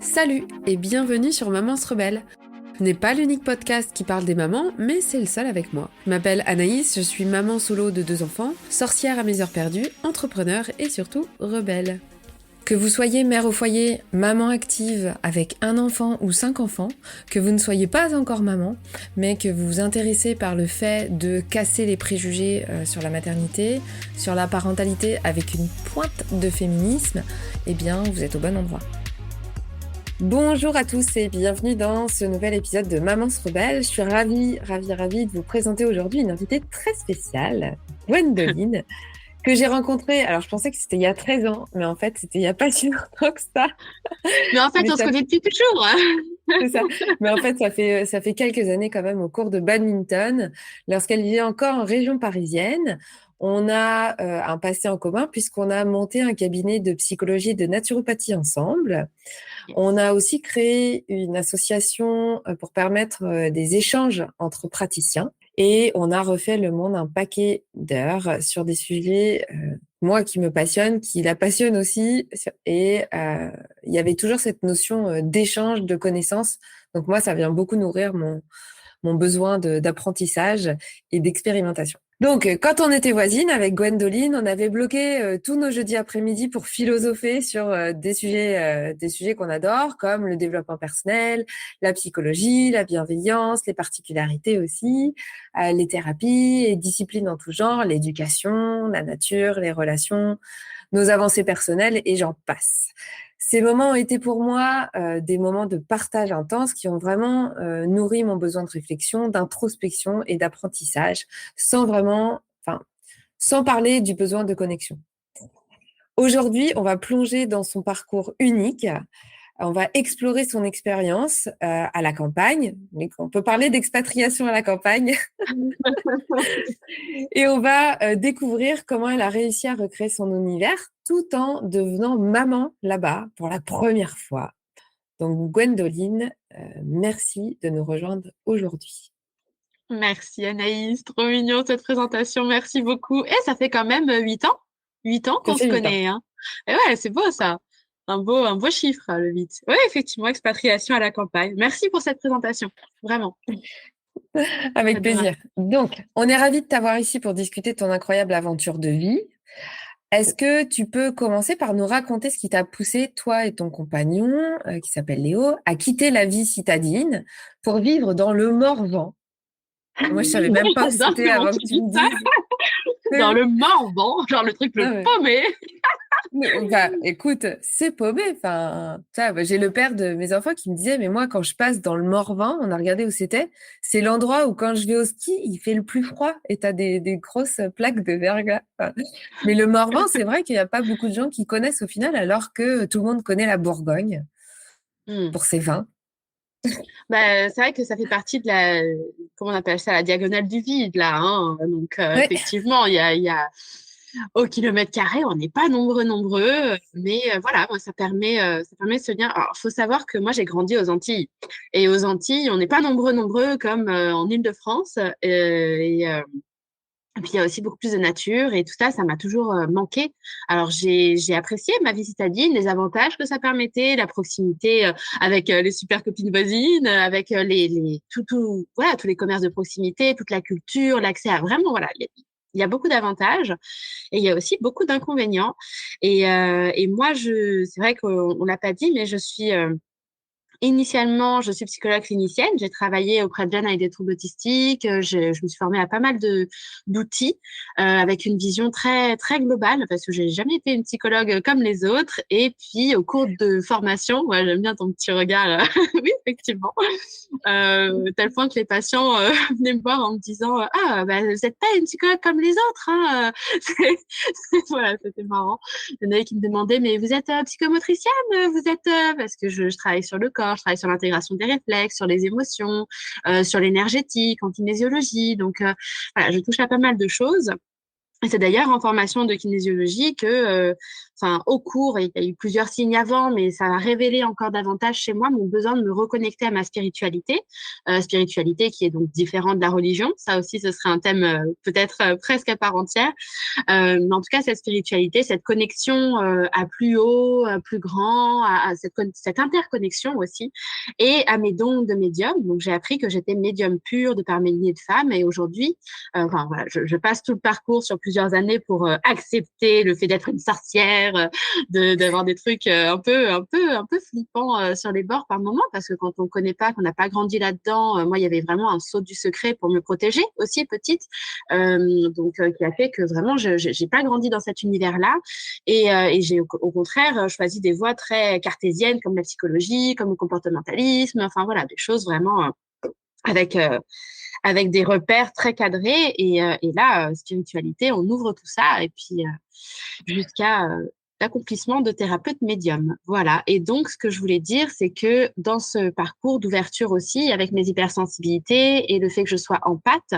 Salut et bienvenue sur Maman se rebelle. Ce n'est pas l'unique podcast qui parle des mamans, mais c'est le seul avec moi. Je m'appelle Anaïs, je suis maman solo de 2 enfants, sorcière à mes heures perdues, entrepreneur et surtout rebelle. Que vous soyez mère au foyer, maman active avec 1 enfant ou 5 enfants, que vous ne soyez pas encore maman, mais que vous vous intéressez par le fait de casser les préjugés sur la maternité, sur la parentalité avec une pointe de féminisme, eh bien vous êtes au bon endroit. Bonjour à tous et bienvenue dans ce nouvel épisode de Maman se rebelle. Je suis ravie de vous présenter aujourd'hui une invitée très spéciale, Gwendoline, que j'ai rencontrée. Alors je pensais que c'était il y a 13 ans, mais en fait c'était il n'y a pas si longtemps que ça. Mais en fait, Mais on se ça, connaît depuis toujours. c'est ça. Mais en fait ça fait quelques années quand même au cours de badminton, lorsqu'elle vivait encore en région parisienne. On a un passé en commun puisqu'on a monté un cabinet de psychologie et de naturopathie ensemble. On Yes. a aussi créé une association pour permettre des échanges entre praticiens et on a refait le monde un paquet d'heures sur des sujets, moi, qui me passionnent, qui la passionnent aussi. Et il y avait toujours cette notion d'échange, de connaissances. Donc moi, ça vient beaucoup nourrir mon besoin d'apprentissage et d'expérimentation. Donc, quand on était voisines avec Gwendoline, on avait bloqué tous nos jeudis après-midi pour philosopher sur des sujets qu'on adore, comme le développement personnel, la psychologie, la bienveillance, les particularités aussi, les thérapies et disciplines en tout genre, l'éducation, la nature, les relations, nos avancées personnelles et j'en passe. Ces moments ont été pour moi des moments de partage intense qui ont vraiment nourri mon besoin de réflexion, d'introspection et d'apprentissage, sans parler du besoin de connexion. Aujourd'hui, on va plonger dans son parcours unique. On va explorer son expérience à la campagne. On peut parler d'expatriation à la campagne. Et on va découvrir comment elle a réussi à recréer son univers tout en devenant maman là-bas pour la première fois. Donc Gwendoline, merci de nous rejoindre aujourd'hui. Merci Anaïs, trop mignon cette présentation, merci beaucoup. Et ça fait quand même 8 ans, 8 ans Ça qu'on fait se 8 ans. connaît, hein. Et ouais, c'est beau ça, un beau chiffre, le 8. Ouais, effectivement, expatriation à la campagne. Merci pour cette présentation, vraiment, Avec adorable. plaisir. Donc, on est ravis de t'avoir ici pour discuter de ton incroyable aventure de vie. Est-ce que tu peux commencer par nous raconter ce qui t'a poussé, toi et ton compagnon, qui s'appelle Léo, à quitter la vie citadine pour vivre dans le Morvan? Moi, je savais même pas où J'adore c'était comment avant que tu tu dis me ça, dises. dans Oui, le Morvan, genre le truc le oui. paumé. Enfin, écoute, c'est paumé. Enfin, ça, bah, j'ai le père de mes enfants qui me disait, mais moi, quand je passe dans le Morvan, on a regardé où c'était, c'est l'endroit où quand je vais au ski, il fait le plus froid et t'as des grosses plaques de verglas. Enfin, mais le Morvan, c'est vrai qu'il n'y a pas beaucoup de gens qui connaissent au final, alors que tout le monde connaît la Bourgogne Hmm. pour ses vins. Bah, c'est vrai que ça fait partie de la, comment on appelle ça, la diagonale du vide, là, hein. Donc, Ouais. effectivement, il y a, au kilomètre carré, on n'est pas nombreux, mais voilà, moi, ça permet de se dire. Alors, faut savoir que moi, j'ai grandi aux Antilles. Et aux Antilles, on n'est pas nombreux comme en Île-de-France. Et puis, il y a aussi beaucoup plus de nature et tout ça, ça m'a toujours manqué. Alors, j'ai apprécié ma vie citadine, les avantages que ça permettait, la proximité avec les super copines voisines, avec voilà, tous les commerces de proximité, toute la culture, l'accès à vraiment, voilà, il y a beaucoup d'avantages et il y a aussi beaucoup d'inconvénients. Et moi, c'est vrai qu'on l'a pas dit, mais je suis initialement, je suis psychologue clinicienne. J'ai travaillé auprès de jeunes avec des troubles autistiques. Je me suis formée à pas mal d'outils avec une vision très globale parce que j'ai jamais été une psychologue comme les autres. Et puis, au cours de formation, ouais, j'aime bien ton petit regard. Oui, effectivement. Tel point que les patients venaient me voir en me disant Ah, bah, vous n'êtes pas une psychologue comme les autres, hein. Voilà, c'était marrant. Il y en avait qui me demandaient, mais vous êtes psychomotricienne? Vous êtes parce que je travaille sur le corps, je travaille sur l'intégration des réflexes, sur les émotions, sur l'énergétique, en kinésiologie. Donc voilà, je touche à pas mal de choses. Et c'est d'ailleurs en formation de kinésiologie que enfin au cours, il y a eu plusieurs signes avant, mais ça a révélé encore davantage chez moi mon besoin de me reconnecter à ma spiritualité, spiritualité qui est donc différente de la religion. Ça aussi, ce serait un thème peut-être presque à part entière. Mais en tout cas, cette spiritualité, cette connexion à plus haut, à plus grand, à cette interconnexion aussi, et à mes dons de médium. Donc, j'ai appris que j'étais médium pur de par mes lignées de femmes, et aujourd'hui, enfin voilà, je passe tout le parcours sur plusieurs années pour accepter le fait d'être une sorcière, d'avoir des trucs un peu flippants sur les bords par moment, parce que quand on connaît pas, qu'on n'a pas grandi là-dedans, moi, il y avait vraiment un sceau du secret pour me protéger aussi petite, qui a fait que vraiment je j'ai pas grandi dans cet univers-là, et j'ai au contraire choisi des voies très cartésiennes comme la psychologie, comme le comportementalisme, enfin voilà, des choses vraiment avec avec des repères très cadrés, et là spiritualité, on ouvre tout ça, et puis jusqu'à l'accomplissement de thérapeute médium. Voilà. Et donc, ce que je voulais dire, c'est que dans ce parcours d'ouverture aussi, avec mes hypersensibilités et le fait que je sois empathe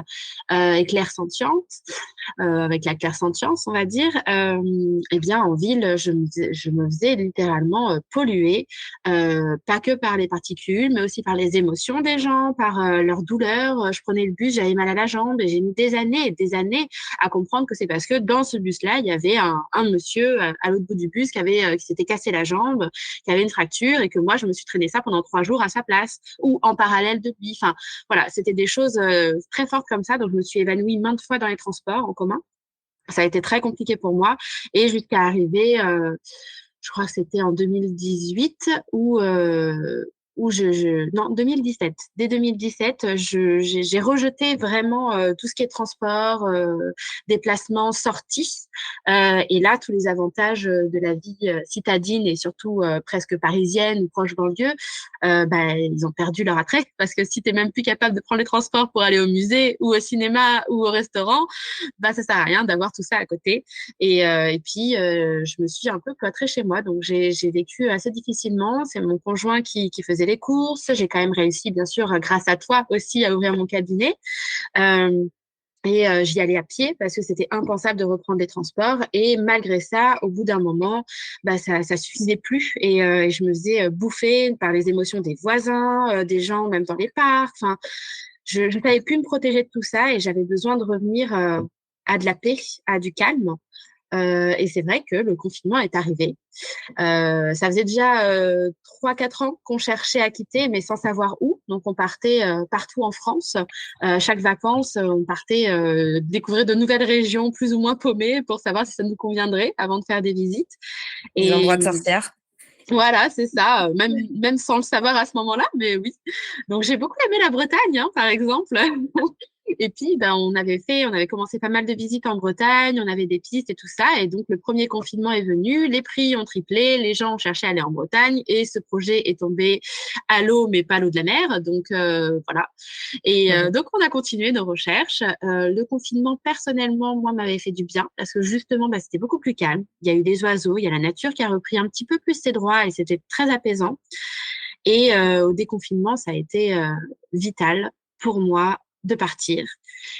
et clairsentiente, avec la clairsentience, on va dire, eh bien, en ville, je me faisais littéralement polluer, pas que par les particules, mais aussi par les émotions des gens, par leurs douleurs. Je prenais le bus, j'avais mal à la jambe, et j'ai mis des années et des années à comprendre que c'est parce que dans ce bus-là, il y avait un monsieur à l'autre bout du bus qui s'était cassé la jambe, qui avait une fracture, et que moi, je me suis traîné ça pendant 3 jours à sa place ou en parallèle de lui. Enfin, voilà, c'était des choses très fortes comme ça. Donc, je me suis évanouie maintes fois dans les transports en commun. Ça a été très compliqué pour moi, et jusqu'à arriver, je crois que c'était en 2018 où non, 2017. Dès 2017, j'ai rejeté vraiment tout ce qui est transport, déplacement, sortie. Et là, tous les avantages de la vie citadine, et surtout presque parisienne ou proche banlieue, ils ont perdu leur attrait, parce que si tu n'es même plus capable de prendre les transports pour aller au musée ou au cinéma ou au restaurant, ça sert à rien d'avoir tout ça à côté. Et puis, je me suis un peu cloîtrée chez moi. Donc, j'ai vécu assez difficilement. C'est mon conjoint qui faisait les courses. J'ai quand même réussi, bien sûr, grâce à toi aussi, à ouvrir mon cabinet. Euh, J'y allais à pied parce que c'était impensable de reprendre les transports. Et malgré ça, au bout d'un moment, ça suffisait plus. Et je me faisais bouffer par les émotions des voisins, des gens, même dans les parcs. Enfin, je ne savais plus me protéger de tout ça, et j'avais besoin de revenir à de la paix, à du calme. Et c'est vrai que le confinement est arrivé. Ça faisait déjà 3-4 ans qu'on cherchait à quitter, mais sans savoir où. Donc, on partait partout en France. Chaque vacances, on partait découvrir de nouvelles régions plus ou moins paumées pour savoir si ça nous conviendrait avant de faire des visites. Les Et endroits de sorcières. voilà, c'est ça, même sans le savoir à ce moment-là, mais oui. Donc, j'ai beaucoup aimé la Bretagne, hein, par exemple. Et puis, on avait commencé pas mal de visites en Bretagne, on avait des pistes et tout ça. Et donc, le premier confinement est venu, les prix ont triplé, les gens ont cherché à aller en Bretagne, et ce projet est tombé à l'eau, mais pas à l'eau de la mer. Donc, voilà. Et donc, on a continué nos recherches. Le confinement, personnellement, moi, m'avait fait du bien, parce que justement, c'était beaucoup plus calme. Il y a eu des oiseaux, il y a la nature qui a repris un petit peu plus ses droits, et c'était très apaisant. Et au déconfinement, ça a été vital pour moi de partir.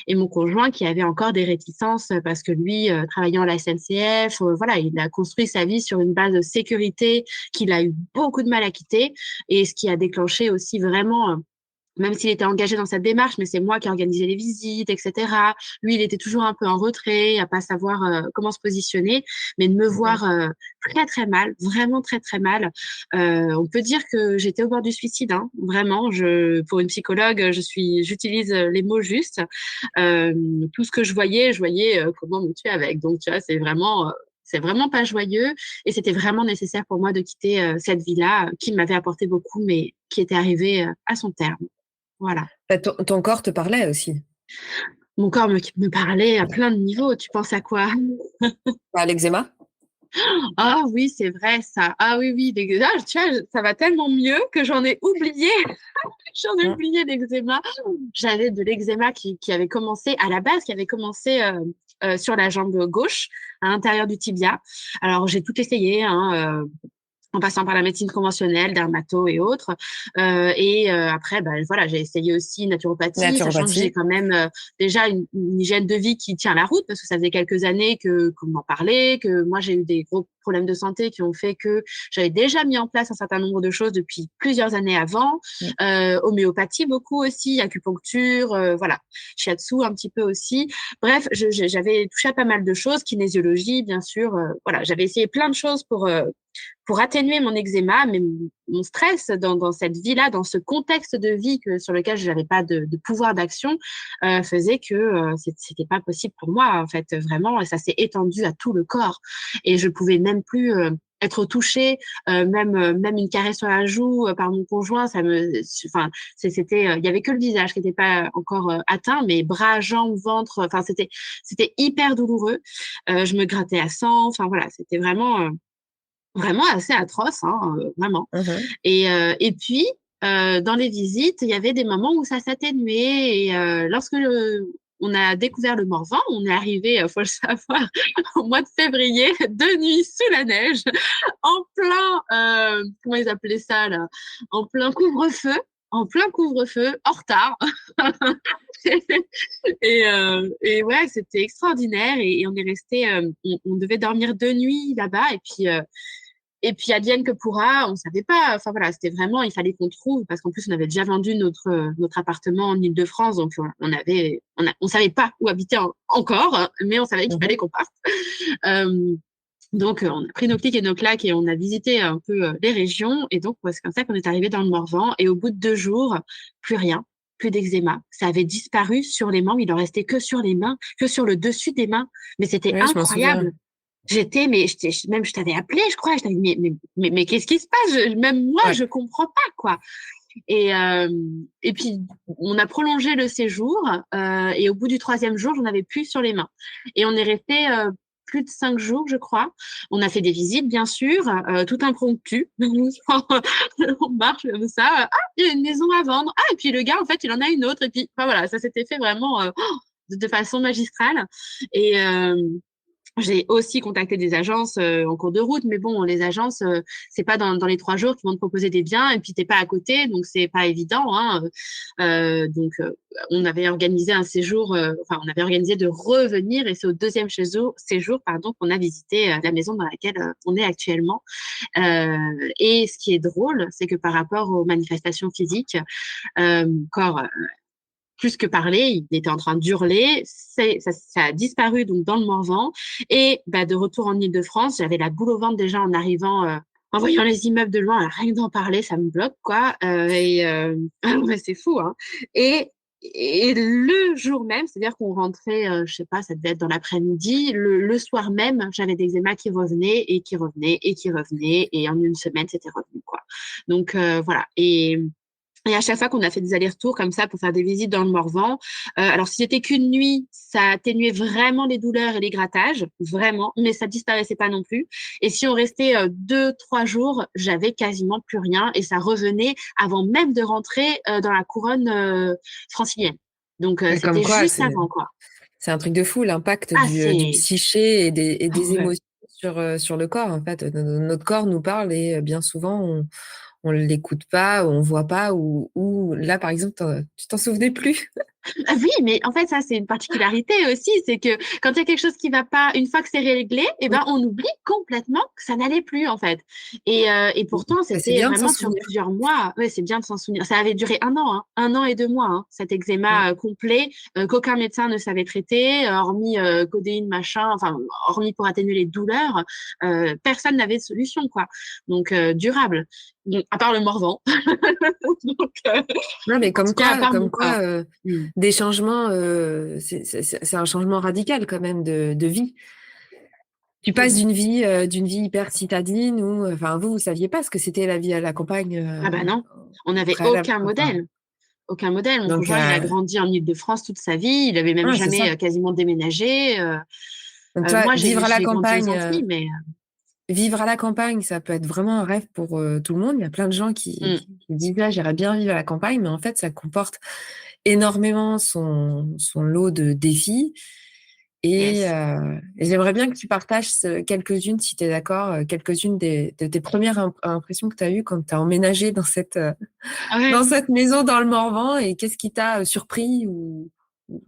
Et mon conjoint, qui avait encore des réticences parce que lui, travaillant à la SNCF, voilà, il a construit sa vie sur une base de sécurité qu'il a eu beaucoup de mal à quitter, et ce qui a déclenché aussi vraiment même s'il était engagé dans cette démarche, mais c'est moi qui organisais les visites, etc. Lui, il était toujours un peu en retrait, à pas savoir comment se positionner, mais de me voir très très mal, vraiment très très mal. On peut dire que j'étais au bord du suicide, hein, vraiment. Pour une psychologue, j'utilise les mots justes. Tout ce que je voyais comment me tuer avec. Donc, tu vois, c'est vraiment pas joyeux, et c'était vraiment nécessaire pour moi de quitter cette vie-là qui m'avait apporté beaucoup, mais qui était arrivée à son terme. Voilà. Ton corps te parlait aussi. Mon corps me parlait à plein de niveaux. Tu penses à quoi? L'eczéma? Ah oui, c'est vrai ça. Ah oui, oui, tu vois, ça va tellement mieux que j'en ai oublié. J'en ai oublié l'eczéma. J'avais de l'eczéma qui avait commencé à la base, qui avait commencé sur la jambe gauche, à l'intérieur du tibia. Alors, j'ai tout essayé, hein, en passant par la médecine conventionnelle, dermato et autres. Après, voilà, j'ai essayé aussi naturopathie, sachant que j'ai quand même déjà une hygiène de vie qui tient la route, parce que ça faisait quelques années qu'on m'en parlait, que moi j'ai eu des gros problèmes de santé qui ont fait que j'avais déjà mis en place un certain nombre de choses depuis plusieurs années avant. Mm. Homéopathie beaucoup aussi, acupuncture, voilà, shiatsu un petit peu aussi. Bref, j'avais touché à pas mal de choses, kinésiologie bien sûr. Voilà, j'avais essayé plein de choses pour atténuer mon eczéma, mais mon stress dans cette vie-là, dans ce contexte de vie sur lequel je n'avais pas de pouvoir d'action, faisait que c'était pas possible pour moi, en fait, vraiment, et ça s'est étendu à tout le corps. Et je pouvais même plus être touchée, même une caresse sur la joue par mon conjoint, enfin, il y avait que le visage qui n'était pas encore atteint, mais bras, jambes, ventre, enfin, c'était hyper douloureux. Je me grattais à sang, enfin voilà, c'était vraiment assez atroce, hein, vraiment. Mhm. Et puis, dans les visites, il y avait des moments où ça s'atténuait. Et lorsque on a découvert le Morvan, on est arrivé, faut le savoir, au mois de février, de nuit sous la neige, en plein, comment ils appelaient ça là, en plein couvre-feu. En plein couvre-feu, en retard. Et ouais, c'était extraordinaire. Et on est resté, on devait dormir 2 nuits là-bas. Et puis, advienne que pourra, on savait pas. Enfin voilà, c'était vraiment, il fallait qu'on trouve, parce qu'en plus, on avait déjà vendu notre appartement en Île-de-France, donc on savait pas où habiter encore, hein, mais on savait qu'il fallait Mhm. qu'on parte. Euh, donc, on a pris nos clics et nos claques et on a visité un peu les régions. Et donc, ouais, c'est comme ça qu'on est arrivé dans le Morvan. Et au bout de 2 jours, plus rien, plus d'eczéma. Ça avait disparu sur les mains. Il en restait que sur les mains, que sur le dessus des mains. Mais c'était Oui, je m'en souviens. incroyable. Même je t'avais appelé, je crois. Je t'avais dit, mais qu'est-ce qui se passe? Même moi, Ouais. je comprends pas, quoi. Et puis, on a prolongé le séjour. Et au bout du 3e jour, j'en avais plus sur les mains. Et on est resté plus de 5 jours, je crois. On a fait des visites, bien sûr, tout impromptu. On marche comme ça. Ah, il y a une maison à vendre. Ah, et puis le gars, en fait, il en a une autre. Et puis, enfin, voilà, ça s'était fait vraiment de façon magistrale. Et, j'ai aussi contacté des agences en cours de route, mais bon, les agences, c'est pas dans les 3 jours qu'ils vont te proposer des biens, et puis t'es pas à côté, donc c'est pas évident, hein. Donc, on avait organisé un séjour, enfin, on avait organisé de revenir, et c'est au deuxième séjour, pardon, qu'on a visité la maison dans laquelle on est actuellement. Et ce qui est drôle, c'est que par rapport aux manifestations physiques, corps plus que parler, il était en train d'hurler. Ça a disparu donc dans le Morvan. Et bah, de retour en Île-de-France, j'avais la boule au ventre déjà en arrivant, en voyant les immeubles de loin. Rien que d'en parler, ça me bloque, quoi. Ouais, c'est fou, hein. Et, et le jour même, c'est-à-dire qu'on rentrait, je sais pas, ça devait être dans l'après-midi. Le soir même, j'avais des eczémas qui revenaient et qui revenaient et qui revenaient. Et en une semaine, c'était revenu, quoi. Donc voilà. Et à chaque fois qu'on a fait des allers-retours comme ça pour faire des visites dans le Morvan, alors si c'était qu'une nuit, ça atténuait vraiment les douleurs et les grattages, vraiment, mais ça disparaissait pas non plus. Et si on restait 2, 3 jours, j'avais quasiment plus rien et ça revenait avant même de rentrer dans la couronne francilienne. Donc Mais comme c'était quoi, juste c'est avant, quoi. c'est un truc de fou, l'impact Ah, du c'est... psyché et Ah des ouais. émotions sur le corps. En fait, notre corps nous parle et bien souvent, on l'écoute pas, on voit pas, ou là, par exemple, tu t'en souvenais plus. Ah oui, mais en fait, ça, c'est une particularité aussi, c'est que quand il y a quelque chose qui va pas, une fois que c'est réglé, eh ben, on oublie complètement que ça n'allait plus, en fait. Et pourtant, Bah, c'est c'était bien de s'en vraiment sur souvenir. plusieurs mois. Ouais, c'est bien de s'en souvenir. Ça avait duré 1 an, hein, 1 an et 2 mois, hein, cet Mm. eczéma complet, qu'aucun médecin ne savait traiter, hormis codéine, machin, enfin, hormis pour atténuer les douleurs, personne n'avait de solution, quoi. Donc, durable. Donc, à part le Morvan. Donc, Non, mais en tout cas, à part mon comme quoi, corps. Mm. des changements, c'est un changement radical quand même de vie. Tu passes Mm. d'une vie hyper citadine où, enfin, vous saviez pas ce que c'était la vie à la campagne Ah bah non, on au n'avait préalable, aucun quoi. Enfin, modèle. Aucun modèle. Mon donc, conjoint, il a grandi en Île-de-France toute sa vie. Il avait même ouais, c'est jamais ça. quasiment déménagé. Donc, toi, Moi, j'ai grandi aux Antilles, mais vivre à la campagne, ça peut être vraiment un rêve pour tout le monde. Il y a plein de gens qui disent là, j'irais bien vivre à la campagne, mais en fait, ça comporte énormément son lot de défis. yes. Et j'aimerais bien que tu partages quelques-unes, si tu es d'accord, quelques-unes de tes premières impressions que tu as eues quand tu as emménagé Ah ouais. dans cette maison dans le Morvan et qu'est-ce qui t'a surpris ou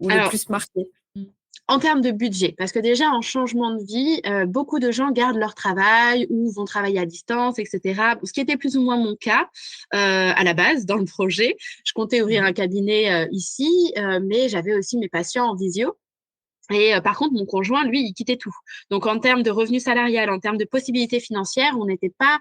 le Alors, plus marqué? En termes de budget, parce que déjà en changement de vie, beaucoup de gens gardent leur travail ou vont travailler à distance, etc. Ce qui était plus ou moins mon cas à la base dans le projet. Je comptais ouvrir un cabinet ici, mais j'avais aussi mes patients en visio. Et par contre, mon conjoint, lui, il quittait tout. Donc, en termes de revenus salarial, en termes de possibilités financières, on n'était pas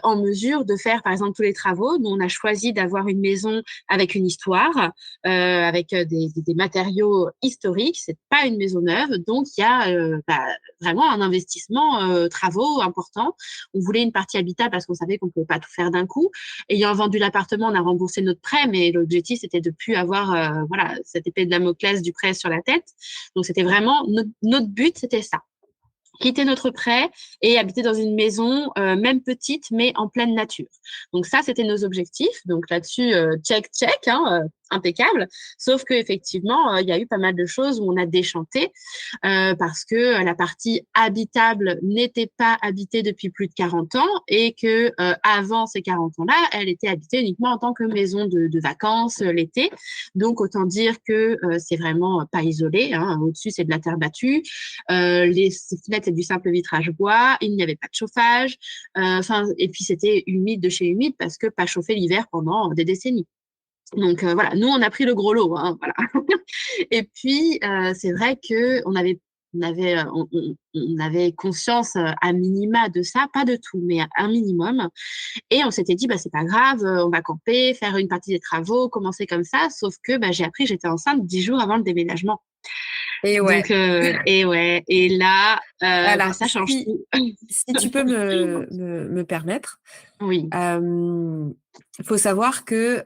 en mesure de faire, par exemple, tous les travaux. Nous, on a choisi d'avoir une maison avec une histoire, avec des matériaux historiques. C'est pas une maison neuve, donc il y a vraiment un investissement travaux important. On voulait une partie habitable parce qu'on savait qu'on pouvait pas tout faire d'un coup. Ayant vendu l'appartement, on a remboursé notre prêt, mais l'objectif c'était de plus avoir voilà cette épée de Damoclès du prêt sur la tête. Donc c'était vraiment notre but, c'était ça. Quitter notre prêt et habiter dans une maison, même petite, mais en pleine nature. Donc ça, c'était nos objectifs. Donc là-dessus, check, check, hein, impeccable. Sauf que effectivement, il y a eu pas mal de choses où on a déchanté parce que la partie habitable n'était pas habitée depuis plus de 40 ans et que avant ces 40 ans-là, elle était habitée uniquement en tant que maison de vacances l'été. Donc autant dire que c'est vraiment pas isolé. Hein. Au-dessus, c'est de la terre battue. Les fenêtres, c'est du simple vitrage bois. Il n'y avait pas de chauffage. Et puis c'était humide de chez humide parce que pas chauffé l'hiver pendant des décennies. Donc voilà, nous on a pris le gros lot, hein, voilà. Et puis c'est vrai que on avait conscience à minima de ça, pas de tout, mais un minimum. Et on s'était dit bah c'est pas grave, on va camper, faire une partie des travaux, commencer comme ça. Sauf que bah, j'ai appris que j'étais enceinte 10 jours avant le déménagement. Et Donc ouais. et ouais, et là Alors, ça change tout. si tu peux me permettre, Oui, faut savoir que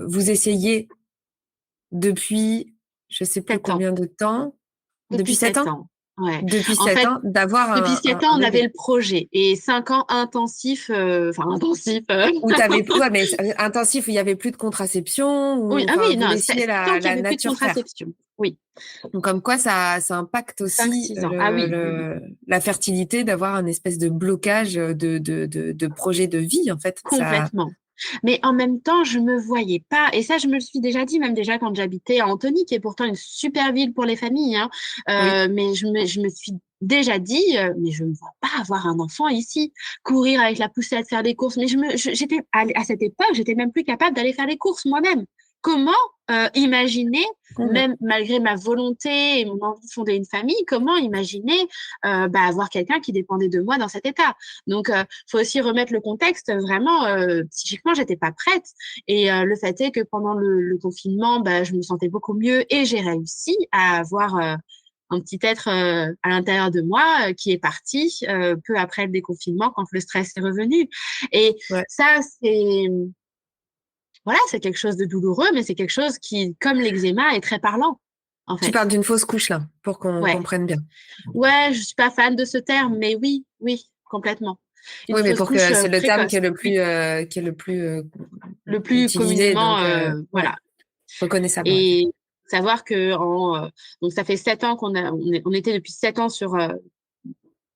vous essayez depuis, je sais plus 7 ans. combien de temps, Depuis depuis 7 7 ans? ans. Ouais. Depuis En 7 fait, ans, d'avoir depuis un 7 ans, un on avait bébé. le projet et 5 ans intensifs, enfin intensifs. Où t'avais plus, ouais, mais intensif, où il y avait plus de contraception, Oui, ou ah enfin, oui, vous non, laissiez 7 ans qu'il n'y la avait plus de nature faire. contraception. Oui, Donc, comme quoi, ça impacte cinq aussi six ans. Ah oui, la fertilité, d'avoir un espèce de blocage de projet de vie, en fait. Ça, complètement. Mais en même temps, je me voyais pas, et ça, je me le suis déjà dit, même déjà quand j'habitais à Antony, qui est pourtant une super ville pour les familles, hein, oui. mais je me suis déjà dit, mais je ne vois pas avoir un enfant ici, courir avec la poussette, faire les courses. Mais j'étais à cette époque, j'étais même plus capable d'aller faire les courses moi-même. Comment imaginer, Mhm. même malgré ma volonté et mon envie de fonder une famille, comment imaginer avoir quelqu'un qui dépendait de moi dans cet état? Donc, faut aussi remettre le contexte. Vraiment, psychiquement, j'étais pas prête. Et le fait est que pendant le confinement, bah, je me sentais beaucoup mieux et j'ai réussi à avoir un petit être à l'intérieur de moi qui est parti peu après le déconfinement quand le stress est revenu. Et Ouais. ça, c'est voilà, c'est quelque chose de douloureux, mais c'est quelque chose qui, comme l'eczéma, est très parlant, en Tu fait. parles d'une fausse couche, là, pour qu'on Ouais, comprenne bien. ouais, je suis pas fan de ce terme, mais oui, oui, complètement. Une Oui, mais fausse pour couche que c'est le terme précoce, oui, qui est le plus le plus utilisé, communément, donc ouais, voilà. reconnaissable, ouais. Et savoir que donc ça fait 7 ans on était depuis 7 ans sur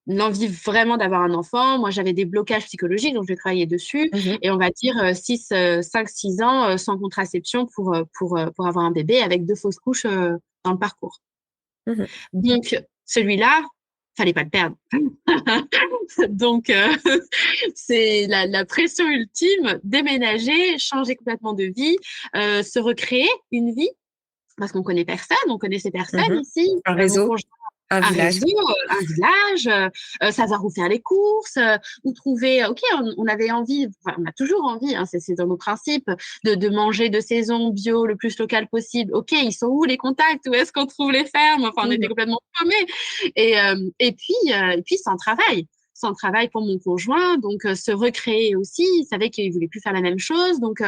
l'envie vraiment d'avoir un enfant. Moi, j'avais des blocages psychologiques, donc j'ai travaillé dessus. Mhm. Et on va dire 5, 6 ans sans contraception pour avoir un bébé avec 2 fausses couches dans le parcours. Mhm. Donc, celui-là, fallait pas le perdre. Donc, c'est la pression ultime, déménager, changer complètement de vie, se recréer une vie, parce qu'on connaît personne, on connaissait personne Mhm. ici. Un Mon réseau, conjoint, un un village. réseau, un village, savoir où faire les courses, où trouver. Ok, on avait envie, enfin, on a toujours envie, hein, c'est dans nos principes, de manger de saison bio le plus local possible. Ok, ils sont où les contacts? Où est-ce qu'on trouve les fermes? Enfin, on était Mhm. complètement paumés. Et puis sans travail. Sans travail pour mon conjoint, donc se recréer aussi. Il savait qu'il voulait plus faire la même chose, donc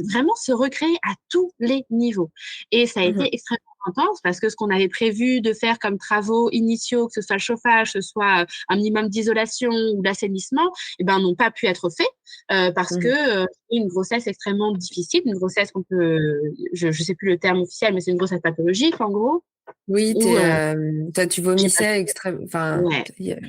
vraiment se recréer à tous les niveaux. Et ça a Mhm. été extrêmement intense parce que ce qu'on avait prévu de faire comme travaux initiaux, que ce soit le chauffage, que ce soit un minimum d'isolation ou l'assainissement, eh ben, n'ont pas pu être faits parce que Mhm. une grossesse extrêmement difficile, une grossesse qu'on peut, je sais plus le terme officiel, mais c'est une grossesse pathologique en gros, Oui, où toi, tu j'ai pas, vomissais extrême, enfin, ouais,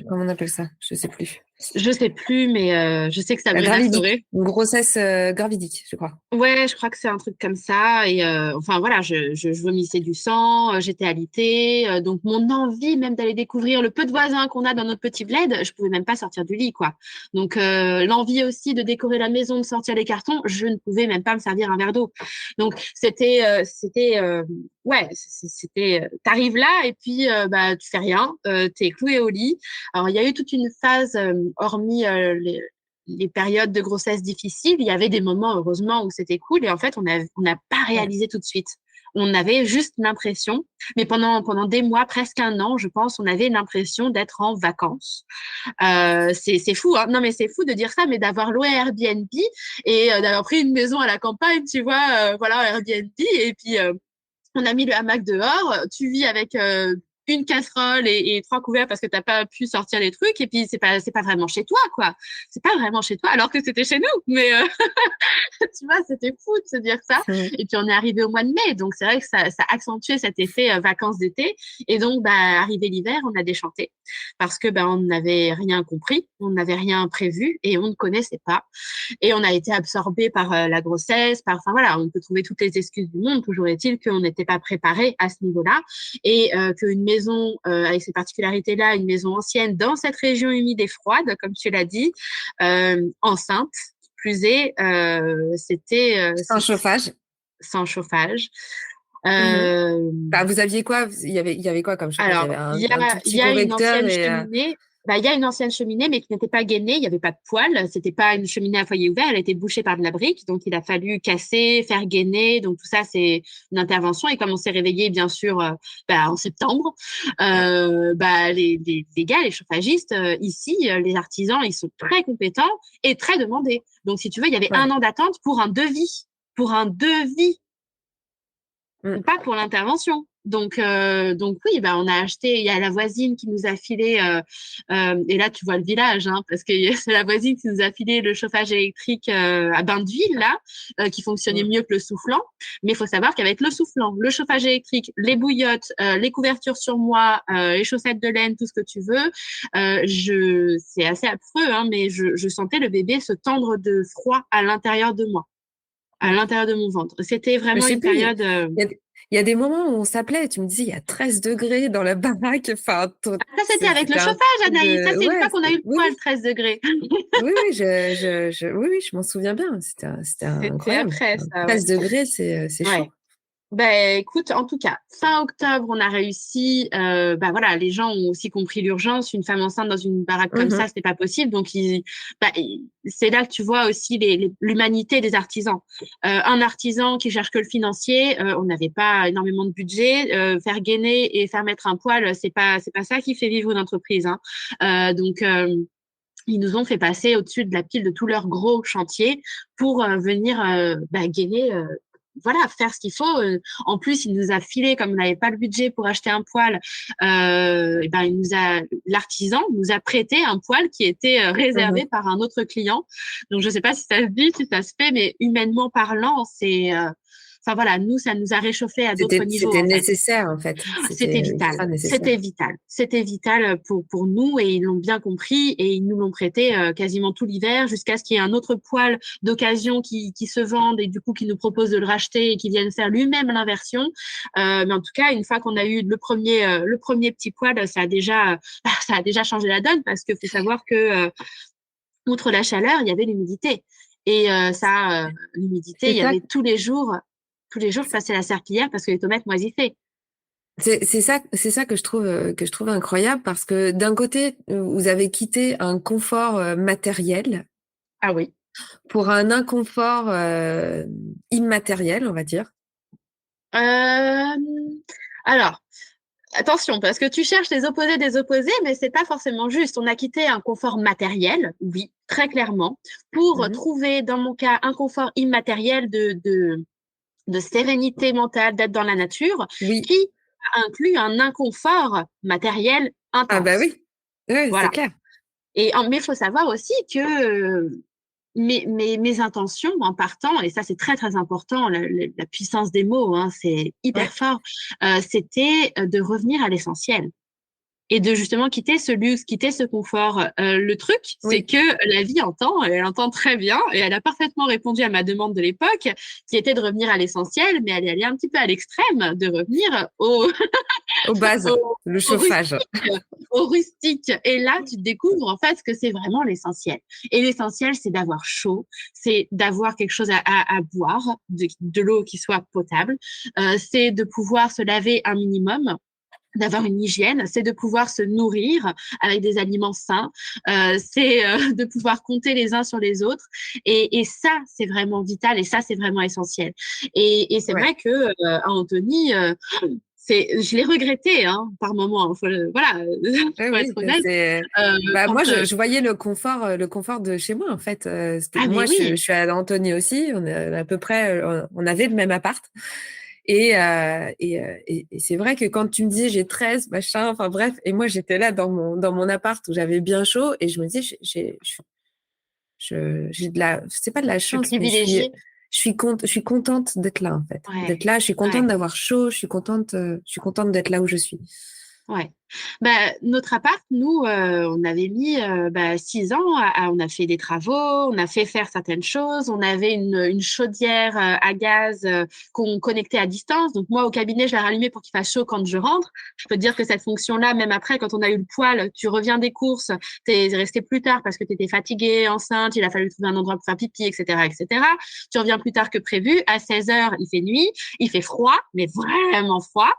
comment on appelle ça? Je sais plus. Je sais plus, mais je sais que La Sabrina gravidique, saurait. une grossesse gravidique, je crois. Ouais, je crois que c'est un truc comme ça. Et enfin voilà, je vomissais du sang, j'étais alitée. Donc mon envie même d'aller découvrir le peu de voisins qu'on a dans notre petit bled, je pouvais même pas sortir du lit, quoi. Donc l'envie aussi de décorer la maison, de sortir les cartons, je ne pouvais même pas me servir un verre d'eau. Donc ouais, c'était t'arrives là et puis bah tu fais rien, t'es cloué au lit. Alors il y a eu toute une phase hormis les périodes de grossesse difficiles, il y avait des moments, heureusement, où c'était cool. Et en fait, on n'a pas Ouais. réalisé tout de suite. On avait juste l'impression, mais pendant des mois, presque un an, je pense, on avait l'impression d'être en vacances. C'est fou, hein. Non, mais c'est fou de dire ça, mais d'avoir loué Airbnb et d'avoir pris une maison à la campagne, tu vois, voilà, Airbnb. Et puis, on a mis le hamac dehors, tu vis avec une casserole et trois couverts parce que t'as pas pu sortir les trucs et puis c'est pas vraiment chez toi quoi. C'est pas vraiment chez toi alors que c'était chez nous. Mais tu vois, c'était fou de se dire ça. Mm. Et puis on est arrivé au mois de mai, donc c'est vrai que ça a accentué cet effet vacances d'été. Et donc bah arrivé l'hiver, on a déchanté parce que bah on n'avait rien compris, on n'avait rien prévu et on ne connaissait pas. Et on a été absorbé par la grossesse, par, enfin voilà, on peut trouver toutes les excuses du monde. Toujours est-il qu'on n'était pas préparé à ce niveau-là et qu'une maison avec ces particularités-là, une maison ancienne dans cette région humide et froide, comme tu l'as dit, enceinte, plus est, Sans chauffage. sans chauffage. Mhm. Euh, Bah, vous aviez quoi? Il y avait quoi comme chauffage? Il y Alors, avait un tout il petit y a une correcteur ancienne et cheminée. Bah, il y a une ancienne cheminée, mais qui n'était pas gainée. Il n'y avait pas de poêle. C'était pas une cheminée à foyer ouvert. Elle était bouchée par de la brique. Donc, il a fallu casser, faire gainer. Donc, tout ça, c'est une intervention. Et comme on s'est réveillé, bien sûr, bah, en septembre, bah, les gars, les chauffagistes, ici, les artisans, ils sont très compétents et très demandés. Donc, si tu veux, il y avait un ouais. an d'attente pour un devis. Pour un devis Mm. pas pour l'intervention. Donc oui, bah, on a acheté, il y a la voisine qui nous a filé, et là tu vois le village, hein, parce que c'est la voisine qui nous a filé le chauffage électrique à bain d'huile, là, qui fonctionnait Mm. mieux que le soufflant. Mais il faut savoir qu'avec le soufflant, le chauffage électrique, les bouillottes, les couvertures sur moi, les chaussettes de laine, tout ce que tu veux, c'est assez affreux, hein, mais je sentais le bébé se tendre de froid à l'intérieur de moi, à Mm. l'intérieur de mon ventre. C'était Mais je vraiment sais une plus, période. il y a des moments où on s'appelait et tu me disais, il y a 13 degrés dans la baraque. Enfin, Ça, c'était avec le c'était un chauffage, truc Anaïs. Ça, de... c'est une Ouais, fois qu'on a eu le oui, poil oui, 13 degrés. oui, oui, oui, oui, je m'en souviens bien. C'était C'était incroyable. après ça, ouais. 13 degrés, c'est chaud. Ouais. Ben, écoute, en tout cas, fin octobre, on a réussi. Bah voilà, les gens ont aussi compris l'urgence. Une femme enceinte dans une baraque comme ça, Mhm. c'est pas possible. Donc, c'est là que tu vois aussi l'humanité des artisans. Un artisan qui cherche que le financier, on n'avait pas énormément de budget. Faire gainer et faire mettre un poil, c'est pas ça qui fait vivre une entreprise, hein. Donc, ils nous ont fait passer au-dessus de la pile de tous leurs gros chantiers pour venir bah, gainer, voilà, faire ce qu'il faut. En plus, il nous a filé, comme on n'avait pas le budget pour acheter un poêle, et ben, l'artisan nous a prêté un poêle qui était réservé Mhm. par un autre client. Donc, je sais pas si ça se dit, si ça se fait, mais humainement parlant, enfin voilà, nous, ça nous a réchauffé à d'autres niveaux, C'était en fait. nécessaire, en fait. C'était C'était vital, ultra nécessaire. c'était vital, c'était vital pour nous et ils l'ont bien compris et ils nous l'ont prêté quasiment tout l'hiver jusqu'à ce qu'il y ait un autre poêle d'occasion qui se vende et du coup qui nous propose de le racheter et qui vienne faire lui-même l'inversion. Mais en tout cas, une fois qu'on a eu le premier petit poêle, ça a déjà changé la donne parce qu'il faut savoir que outre la chaleur, il y avait l'humidité et l'humidité, il y C'est ça, avait tous les jours, je passais la serpillière parce que les tomates moisissaient. c'est ça que je trouve incroyable parce que d'un côté, vous avez quitté un confort matériel Ah oui. pour un inconfort immatériel, on va dire. Euh, alors, attention, parce que tu cherches les opposés des opposés, mais c'est pas forcément juste. On a quitté un confort matériel, oui, très clairement, pour Mhm. trouver, dans mon cas, un confort immatériel de sérénité mentale, d'être dans la nature, Oui. qui inclut un inconfort matériel Ah bah intense. oui. Ouais, c'est Voilà. clair. Mais il faut savoir aussi que mes intentions en partant, et ça c'est très très important, la puissance des mots, hein, c'est hyper Ouais. fort, c'était de revenir à l'essentiel. et de justement quitter ce luxe, quitter ce confort. Le truc, c'est Oui, que la vie entend, elle entend très bien, et elle a parfaitement répondu à ma demande de l'époque, qui était de revenir à l'essentiel, mais elle est allée un petit peu à l'extrême, de revenir aux bases, au, le au chauffage. rustique, au rustique. Et là, tu découvres en fait que c'est vraiment l'essentiel. Et l'essentiel, c'est d'avoir chaud, c'est d'avoir quelque chose à boire, de l'eau qui soit potable, c'est de pouvoir se laver un minimum, d'avoir une hygiène, c'est de pouvoir se nourrir avec des aliments sains, c'est de pouvoir compter les uns sur les autres. Et ça, c'est vraiment vital et ça, c'est vraiment essentiel. Et c'est Ouais. vrai que Anthony, je l'ai regretté hein, par moment. Voilà, Oui, faut être oui, honnête. bah, moi, Quand je voyais le confort de chez moi, en fait. ah mais Moi, je oui, suis à Antony aussi. On est à peu près, on avait le même appart. Et c'est vrai que quand tu me dis j'ai 13 machin, enfin bref, et moi j'étais là dans mon appart où j'avais bien chaud et je me dis j'ai de la, c'est pas de la je suis chance, mais privilégiée. je suis contente d'être là en fait, d'être Ouais, là. Je suis contente ouais. d'avoir chaud, je suis contente d'être là où je suis. Ouais. Bah, notre appart, nous, on avait mis 6 ans. On a fait des travaux, on a fait faire certaines choses. On avait une chaudière à gaz qu'on connectait à distance. Donc moi, au cabinet, je la rallumais pour qu'il fasse chaud quand je rentre. Je peux te dire que cette fonction-là, même après, quand on a eu le poil, tu reviens des courses, t'es resté plus tard parce que tu étais fatiguée, enceinte, il a fallu trouver un endroit pour faire pipi, etc., etc. Tu reviens plus tard que prévu. À 16 heures, il fait nuit, il fait froid, mais vraiment froid,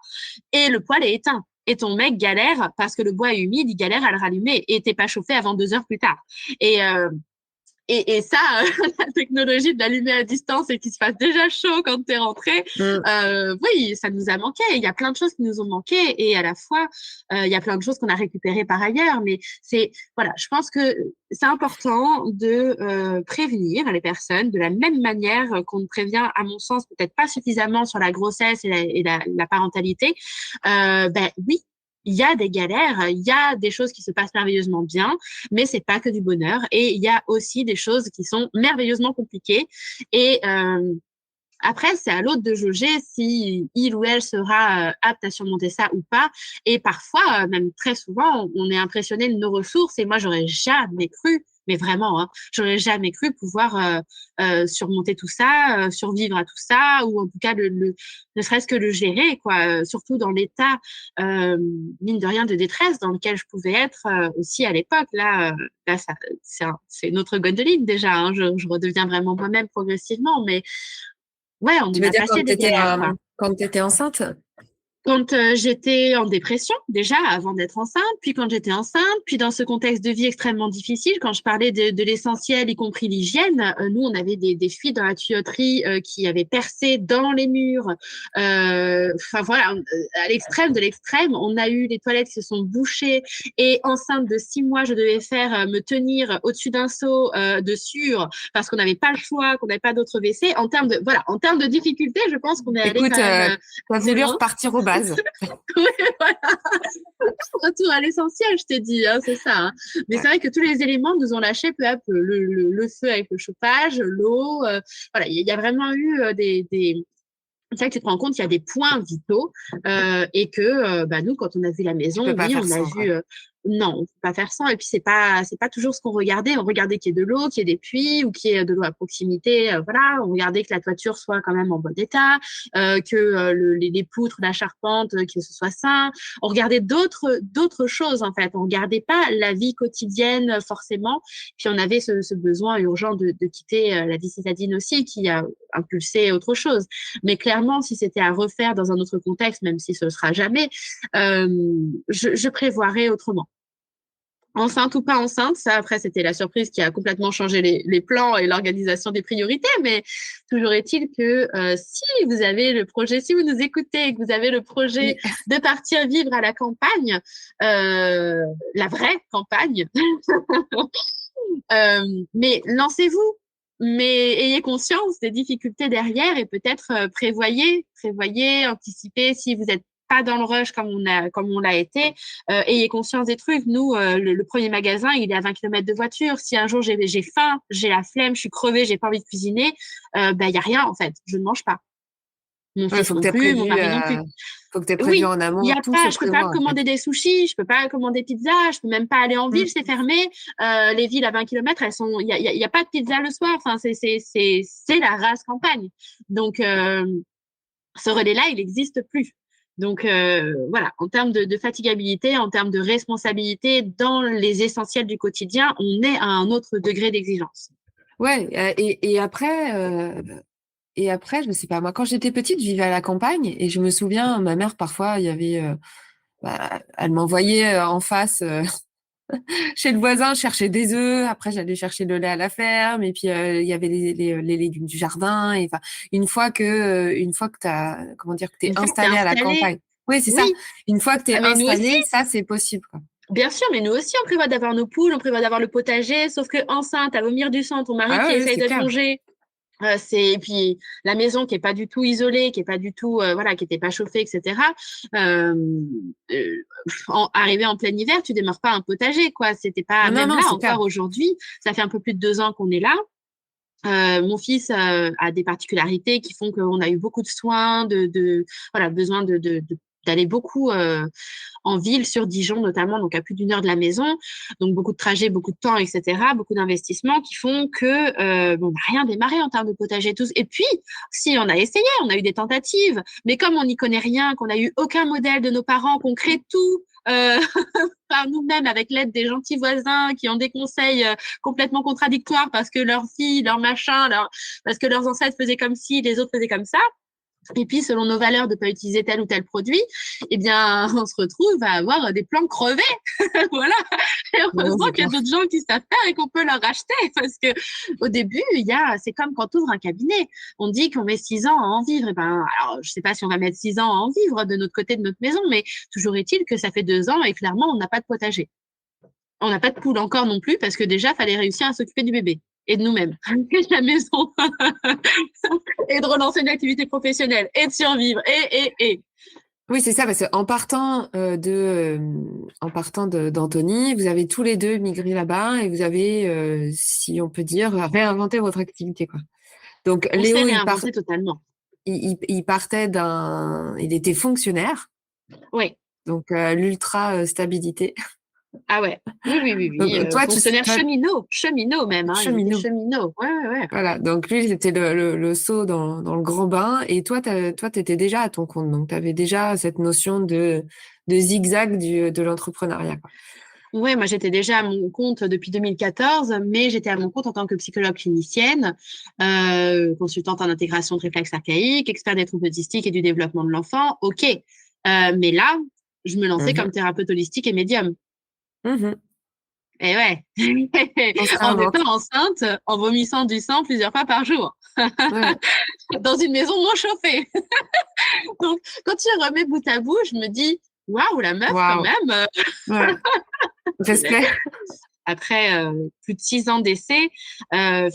et le poil est éteint. Et ton mec galère parce que le bois est humide, il galère à le rallumer et t'es pas chauffé avant 2 heures plus tard. Et, euh, et ça, la technologie de l'allumer à distance et qu'il se fasse déjà chaud quand t'es rentré, Mm. oui, ça nous a manqué. Il y a plein de choses qui nous ont manqué et à la fois, il y a plein de choses qu'on a récupérées par ailleurs. Mais voilà, je pense que c'est important de prévenir les personnes de la même manière qu'on prévient, à mon sens, peut-être pas suffisamment sur la grossesse et la parentalité. Oui, il y a des galères, il y a des choses qui se passent merveilleusement bien, mais c'est pas que du bonheur. Et il y a aussi des choses qui sont merveilleusement compliquées. Et après, c'est à l'autre de juger si il ou elle sera apte à surmonter ça ou pas. Et parfois, même très souvent, on est impressionné de nos ressources. Et moi, j'aurais jamais cru, mais vraiment, hein, j'aurais jamais cru pouvoir surmonter tout ça, survivre à tout ça, ou en tout cas ne serait-ce que le gérer, quoi. Surtout dans l'état, mine de rien, de détresse dans lequel je pouvais être aussi à l'époque. Là, c'est notre Gwendoline déjà. Hein, je redeviens vraiment moi-même progressivement, mais ouais, on Tu en veux a dire passé des galères, quoi. quand t'étais enceinte? Quand j'étais en dépression, déjà avant d'être enceinte, puis quand j'étais enceinte, puis dans ce contexte de vie extrêmement difficile, quand je parlais de l'essentiel, y compris l'hygiène, nous, on avait des fuites dans la tuyauterie qui avaient percé dans les murs. Enfin voilà, à l'extrême de l'extrême, on a eu les toilettes qui se sont bouchées et enceinte de 6 mois, je devais me tenir au-dessus d'un seau de sueur parce qu'on n'avait pas le choix, qu'on n'avait pas d'autre WC. En termes de difficulté, je pense qu'on est allé Écoute, quand même t'as assez voulu loin. repartir aux bases. Ouais, voilà. Retour à l'essentiel, je t'ai dit, hein, c'est ça. Hein. Mais c'est vrai que tous les éléments nous ont lâché peu à peu. Le feu avec le chauffage, l'eau. Voilà, il y a vraiment eu c'est vrai que tu te rends compte qu'il y a des points vitaux et que nous, quand on a vu la Tu peux maison, pas oui, faire on a sans, quoi. vu. Non, on peut pas faire sans. Et puis c'est pas toujours ce qu'on regardait. On regardait qu'il y ait de l'eau, qu'il y ait des puits ou qu'il y ait de l'eau à proximité. Voilà, on regardait que la toiture soit quand même en bon état, que les poutres, la charpente, que ce soit sain. On regardait d'autres choses en fait. On regardait pas la vie quotidienne forcément. Puis on avait ce besoin urgent de quitter la vie citadine aussi, qui a impulsé autre chose. Mais clairement, si c'était à refaire dans un autre contexte, même si ce ne sera jamais, euh, je prévoirais autrement. Enceinte ou pas enceinte, ça après c'était la surprise qui a complètement changé les plans et l'organisation des priorités, mais toujours est-il que si vous avez le projet, si vous nous écoutez et que vous avez le projet Oui. de partir vivre à la campagne, la vraie campagne, mais lancez-vous, mais ayez conscience des difficultés derrière et peut-être prévoyez, anticipez si vous n'êtes pas dans le rush comme on l'a été, ayez conscience des trucs. Nous, le premier magasin, il est à 20 km de voiture. Si un jour j'ai faim, j'ai la flemme, je suis crevée, j'ai pas envie de cuisiner, il y a rien en fait, je ne mange pas. Mon Ouais, fils non plus, mon mari non plus. faut que tu aies prévu Oui, en il y amont a tout pas, ce je peux pas prévoir, en fait. commander des sushis, je peux pas commander pizza, je peux même pas aller en ville, Mm. c'est fermé. Les villes à 20 kilomètres, elles sont, il y a pas de pizza le soir. Enfin, c'est la rase campagne. Donc, ce relais-là, il n'existe plus. Donc, voilà, en termes de fatigabilité, en termes de responsabilité dans les essentiels du quotidien, on est à un autre degré d'exigence. Ouais, et après, je ne sais pas, moi, quand j'étais petite, je vivais à la campagne et je me souviens, ma mère, parfois, il y avait, elle m'envoyait en face chez le voisin chercher des œufs. Après, j'allais chercher le lait à la ferme et puis il y avait les légumes du jardin. Et enfin, une fois que t'as, comment dire, que t'es Une fois que tu es installé à la installé, campagne. Oui, c'est ça. oui. Une fois que t'es Ah, mais nous aussi, installé, ça, c'est possible, quoi. bien sûr, mais nous aussi, on prévoit d'avoir nos poules, on prévoit d'avoir le potager, sauf que enceinte, à vomir du sang, ton mari Ah qui ouais, ouais, essaye c'est de te clair. longer, et puis la maison qui est pas du tout isolée, qui est pas du tout, voilà, qui était pas chauffée, etc. Euh, Arrivé en plein hiver, tu démarres pas un potager, quoi. C'était pas, Non, non, même non, là c'est clair. encore aujourd'hui, ça fait un peu plus de 2 ans qu'on est là. Mon fils a des particularités qui font qu'on a eu beaucoup de soins, voilà, besoin d'aller beaucoup en ville, sur Dijon notamment, donc à plus d'1 heure de la maison. Donc beaucoup de trajets, beaucoup de temps, etc. Beaucoup d'investissements qui font que bon, on n'a rien démarré en termes de potager tous. Et puis, si on a essayé, on a eu des tentatives, mais comme on n'y connaît rien, qu'on n'a eu aucun modèle de nos parents, qu'on crée tout par nous-mêmes avec l'aide des gentils voisins qui ont des conseils complètement contradictoires parce que leur fille, leur machin, parce que leurs ancêtres faisaient comme ci, les autres faisaient comme ça. Et puis, selon nos valeurs de ne pas utiliser tel ou tel produit, eh bien, on se retrouve à avoir des plants crevés. Voilà. Et Non, heureusement c'est qu'il y a clair. d'autres gens qui savent faire et qu'on peut leur acheter. Parce que au début, c'est comme quand tu ouvres un cabinet. On dit qu'on met 6 ans à en vivre. Et ben, alors, je sais pas si on va mettre 6 ans à en vivre de notre côté de notre maison, mais toujours est-il que ça fait 2 ans et clairement, on n'a pas de potager. On n'a pas de poule encore non plus parce que déjà, fallait réussir à s'occuper du bébé et de nous-mêmes, et de la maison, et de relancer une activité professionnelle, et de survivre, et. Oui, c'est ça, parce qu'en partant d'Antony, vous avez tous les deux migré là-bas et vous avez, si on peut dire, réinventé votre activité, quoi. Donc, On s'est Léo, réinventé totalement. il partait il était fonctionnaire, Oui. donc l'ultra stabilité. Ah ouais. Oui, oui, oui, Donc, oui. toi, Fonctionnaire cheminot même, hein. Il était cheminot. cheminot. Ouais, ouais, ouais. Voilà, donc lui, c'était le saut dans le grand bain. Et toi, t'étais déjà à ton compte. Donc, tu avais déjà cette notion de zigzag de l'entrepreneuriat, quoi. Ouais, moi j'étais déjà à mon compte depuis 2014, mais j'étais à mon compte en tant que psychologue clinicienne, consultante en intégration de réflexes archaïques, expert des troubles autistiques et du développement de l'enfant. Ok. Mais là, je me lançais comme Mhm. thérapeute holistique et médium. Mhm. Et ouais, On se en réinvente. étant enceinte, en vomissant du sang plusieurs fois par jour, Ouais, dans une maison non chauffée. Donc, quand tu remets bout à bout, je me dis, waouh, la meuf, quand waouh. même. Ouais. Respect. Après plus de 6 ans d'essai,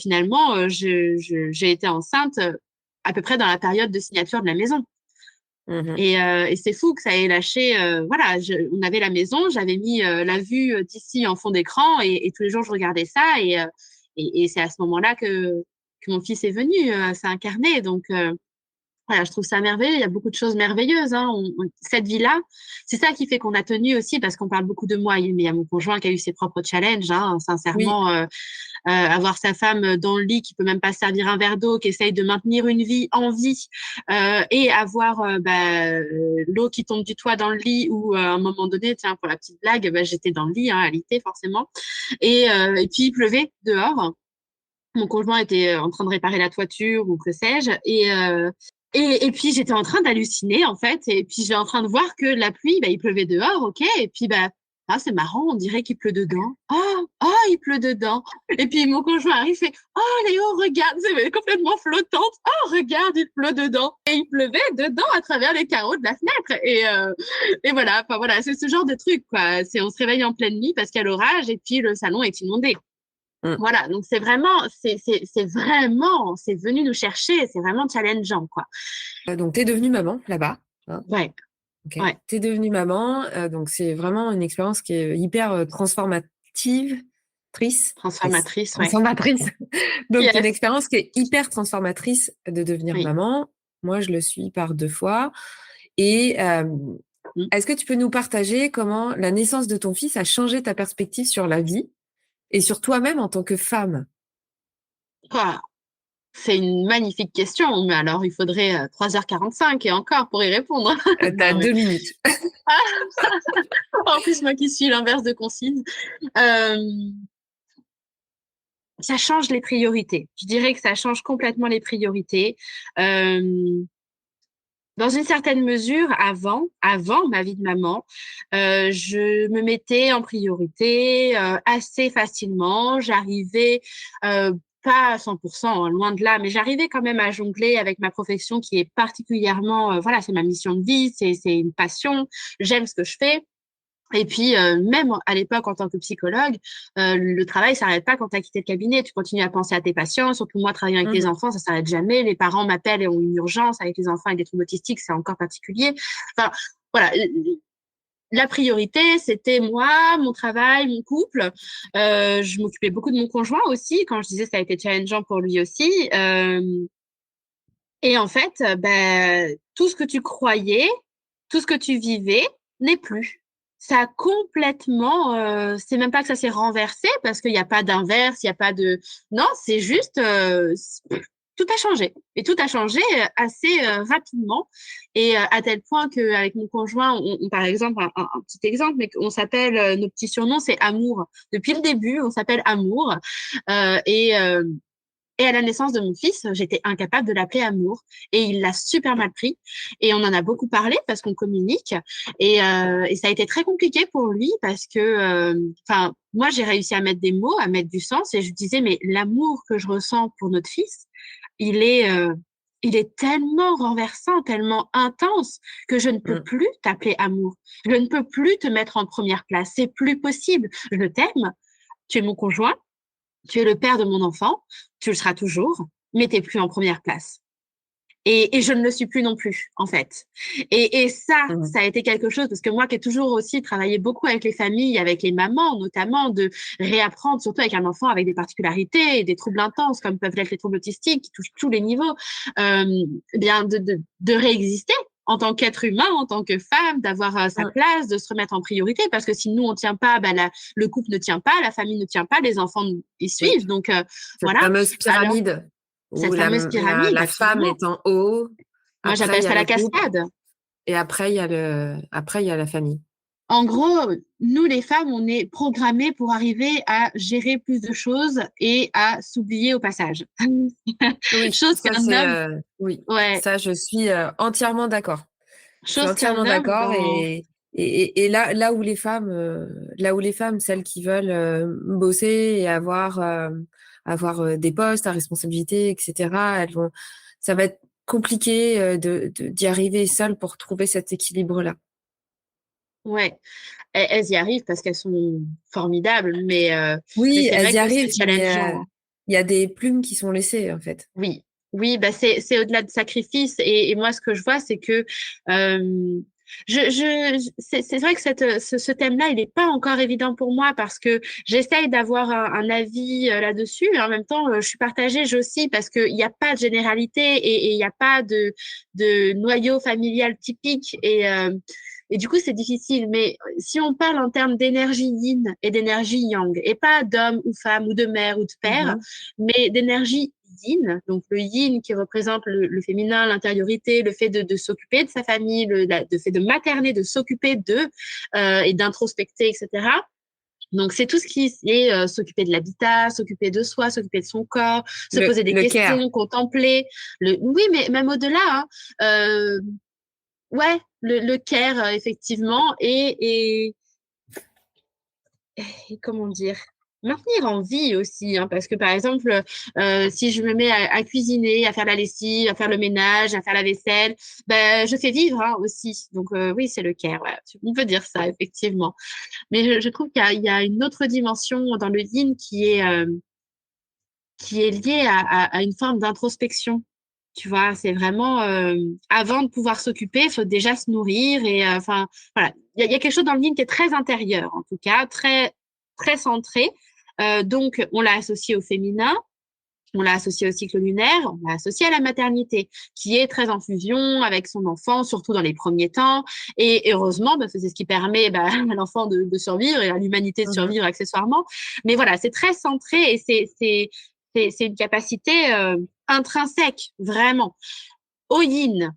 finalement, j'ai été enceinte à peu près dans la période de signature de la maison. Mhm. Et c'est fou que ça ait lâché. Voilà, on avait la maison, j'avais mis la vue d'ici en fond d'écran et tous les jours je regardais ça et c'est à ce moment-là que mon fils est venu s'incarner. Donc voilà, je trouve ça merveilleux. Il y a beaucoup de choses merveilleuses. Hein. Cette vie-là, c'est ça qui fait qu'on a tenu aussi, parce qu'on parle beaucoup de moi, mais il y a mon conjoint qui a eu ses propres challenges. Hein, Oui. sincèrement, avoir sa femme dans le lit qui peut même pas servir un verre d'eau, qui essaye de maintenir une vie en vie, et avoir l'eau qui tombe du toit dans le lit, ou à un moment donné, tiens, pour la petite blague, j'étais dans le lit, hein, alité forcément, et puis il pleuvait dehors. Mon conjoint était en train de réparer la toiture ou que sais-je. Et puis, j'étais en train d'halluciner, en fait. Et puis, j'étais en train de voir que la pluie, il pleuvait dehors, OK. Et puis, ah, c'est marrant, on dirait qu'il pleut dedans. Oh, oh, il pleut dedans. Et puis, mon conjoint arrive, fait, oh, Léo, regarde, c'est complètement flottante. Oh, regarde, il pleut dedans. Et il pleuvait dedans à travers les carreaux de la fenêtre. Et voilà, enfin, voilà, c'est ce genre de truc, quoi. On se réveille en pleine nuit parce qu'il y a l'orage et puis le salon est inondé. Mm. Voilà, donc c'est vraiment, c'est venu nous chercher, c'est vraiment challengeant, quoi. Donc, tu es devenue maman là-bas, hein. Ouais, Ok. ouais, Tu es devenue maman. Donc, c'est vraiment une expérience qui est hyper transformative. transformatrice, ouais. Transformatrice. Donc, une Yes, expérience qui est hyper transformatrice de devenir oui, maman. Moi, je le suis par 2 fois. Et Mm. est-ce que tu peux nous partager comment la naissance de ton fils a changé ta perspective sur la vie et sur toi-même en tant que femme? Ah, c'est une magnifique question, mais alors il faudrait 3h45 et encore pour y répondre. Tu as Non, mais... 2 minutes. En plus, moi qui suis l'inverse de concise. Euh, Ça change les priorités. Je dirais que ça change complètement les priorités. Euh, Dans une certaine mesure, avant ma vie de maman, je me mettais en priorité assez facilement. J'arrivais pas à 100%, hein, loin de là, mais j'arrivais quand même à jongler avec ma profession qui est particulièrement, voilà, c'est ma mission de vie, c'est une passion. J'aime ce que je fais. Et puis, même à l'époque, en tant que psychologue, le travail s'arrête pas quand tu as quitté le cabinet. Tu continues à penser à tes patients, surtout moi, travaillant avec les Mhm. enfants, ça s'arrête jamais. Les parents m'appellent et ont une urgence avec les enfants avec des troubles autistiques, c'est encore particulier. Enfin, voilà. La priorité, c'était moi, mon travail, mon couple. Je m'occupais beaucoup de mon conjoint aussi. Quand je disais ça a été challengeant pour lui aussi. Et en fait, ben, tout ce que tu croyais, tout ce que tu vivais n'est plus. Ça a complètement, c'est même pas que ça s'est renversé parce qu'il n'y a pas d'inverse, il n'y a pas de, non, c'est juste, tout a changé. Et tout a changé assez rapidement. Et à tel point qu'avec mon conjoint, par exemple, un petit exemple, mais on s'appelle, nos petits surnoms, c'est Amour. Depuis le début, on s'appelle Amour. Euh, et, euh, et à la naissance de mon fils, j'étais incapable de l'appeler Amour. Et il l'a super mal pris. Et on en a beaucoup parlé parce qu'on communique. Et ça a été très compliqué pour lui parce que, enfin, moi, j'ai réussi à mettre des mots, à mettre du sens. Et je disais, mais l'amour que je ressens pour notre fils, il est, euh, il est tellement renversant, tellement intense que je ne peux Mhm. plus t'appeler Amour. Je ne peux plus te mettre en première place. C'est plus possible. Je t'aime. Tu es mon conjoint. Tu es le père de mon enfant, tu le seras toujours, mais t'es plus en première place. Et je ne le suis plus non plus, en fait. Et ça Mhm. a été quelque chose, parce que moi qui ai toujours aussi travaillé beaucoup avec les familles, avec les mamans notamment, de réapprendre, surtout avec un enfant avec des particularités et des troubles intenses, comme peuvent l'être les troubles autistiques, qui touchent tous les niveaux, eh bien de réexister en tant qu'être humain, en tant que femme, d'avoir sa Mhm. place, de se remettre en priorité, parce que si nous, on tient pas, ben, le couple ne tient pas, la famille ne tient pas, les enfants y Oui, suivent. Donc, cette voilà. fameuse Alors, pyramide où cette fameuse pyramide, la femme absolument. est en haut, Moi, après j'appelle il y a ça la le couple cascade. et après il y a la famille. En gros, nous, les femmes, on est programmées pour arriver à gérer plus de choses et à s'oublier au passage. Oui, Chose ça qu'un c'est homme, oui, ouais, ça je suis entièrement d'accord. Je suis chose qu'un entièrement homme d'accord dans, et là où là où les femmes, celles qui veulent bosser et avoir des postes à responsabilité, etc., elles vont, ça va être compliqué d'y arriver seule pour trouver cet équilibre-là. ouais, elles y arrivent parce qu'elles sont formidables, mais Oui, c'est elles vrai y que c'est arrivent, mais challengeant, hein. il y a des plumes qui sont laissées en fait. Oui, oui, bah c'est au-delà de sacrifice. Et moi, ce que je vois, c'est que c'est vrai que ce thème-là, il n'est pas encore évident pour moi parce que j'essaye d'avoir un avis là-dessus. Et en même temps, je suis partagée, aussi parce qu'il n'y a pas de généralité et il n'y a pas de noyau familial typique. Et du coup, c'est difficile. Mais si on parle en termes d'énergie yin et d'énergie yang, et pas d'homme ou femme ou de mère ou de père, Mhm. mais d'énergie yin, donc le yin qui représente le féminin, l'intériorité, le fait de s'occuper de sa famille, le fait de materner, de s'occuper d'eux et d'introspecter, etc. Donc c'est tout ce qui est s'occuper de l'habitat, s'occuper de soi, s'occuper de son corps, se poser des Le care. questions, contempler. Oui, mais même au-delà, hein, ouais, le care effectivement et comment dire, maintenir en vie aussi, hein, parce que par exemple, si je me mets à cuisiner, à faire la lessive, à faire le ménage, à faire la vaisselle, ben, je fais vivre hein, aussi. Donc oui, c'est le care, voilà. On peut dire ça, effectivement. Mais je trouve il y a une autre dimension dans le yin qui est liée à une forme d'introspection. Tu vois, c'est vraiment avant de pouvoir s'occuper, il faut déjà se nourrir et enfin voilà, il y a quelque chose dans le yin qui est très intérieur en tout cas, très très centré. Donc on l'a associé au féminin, On l'a associé au cycle lunaire, on l'a associé à la maternité, qui est très en fusion avec son enfant, surtout dans les premiers temps. Et heureusement, c'est ce qui permet à l'enfant de survivre et à l'humanité de Mhm. survivre accessoirement. Mais voilà, c'est très centré et c'est une capacité intrinsèque, vraiment. Au yin,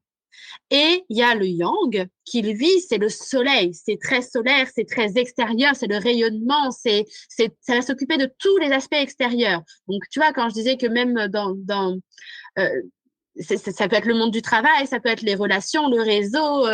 et il y a le yang qui, lui, c'est le soleil. C'est très solaire, c'est très extérieur, c'est le rayonnement, ça va s'occuper de tous les aspects extérieurs. Donc, tu vois, quand je disais que même euh, ça peut être le monde du travail, ça peut être les relations, le réseau,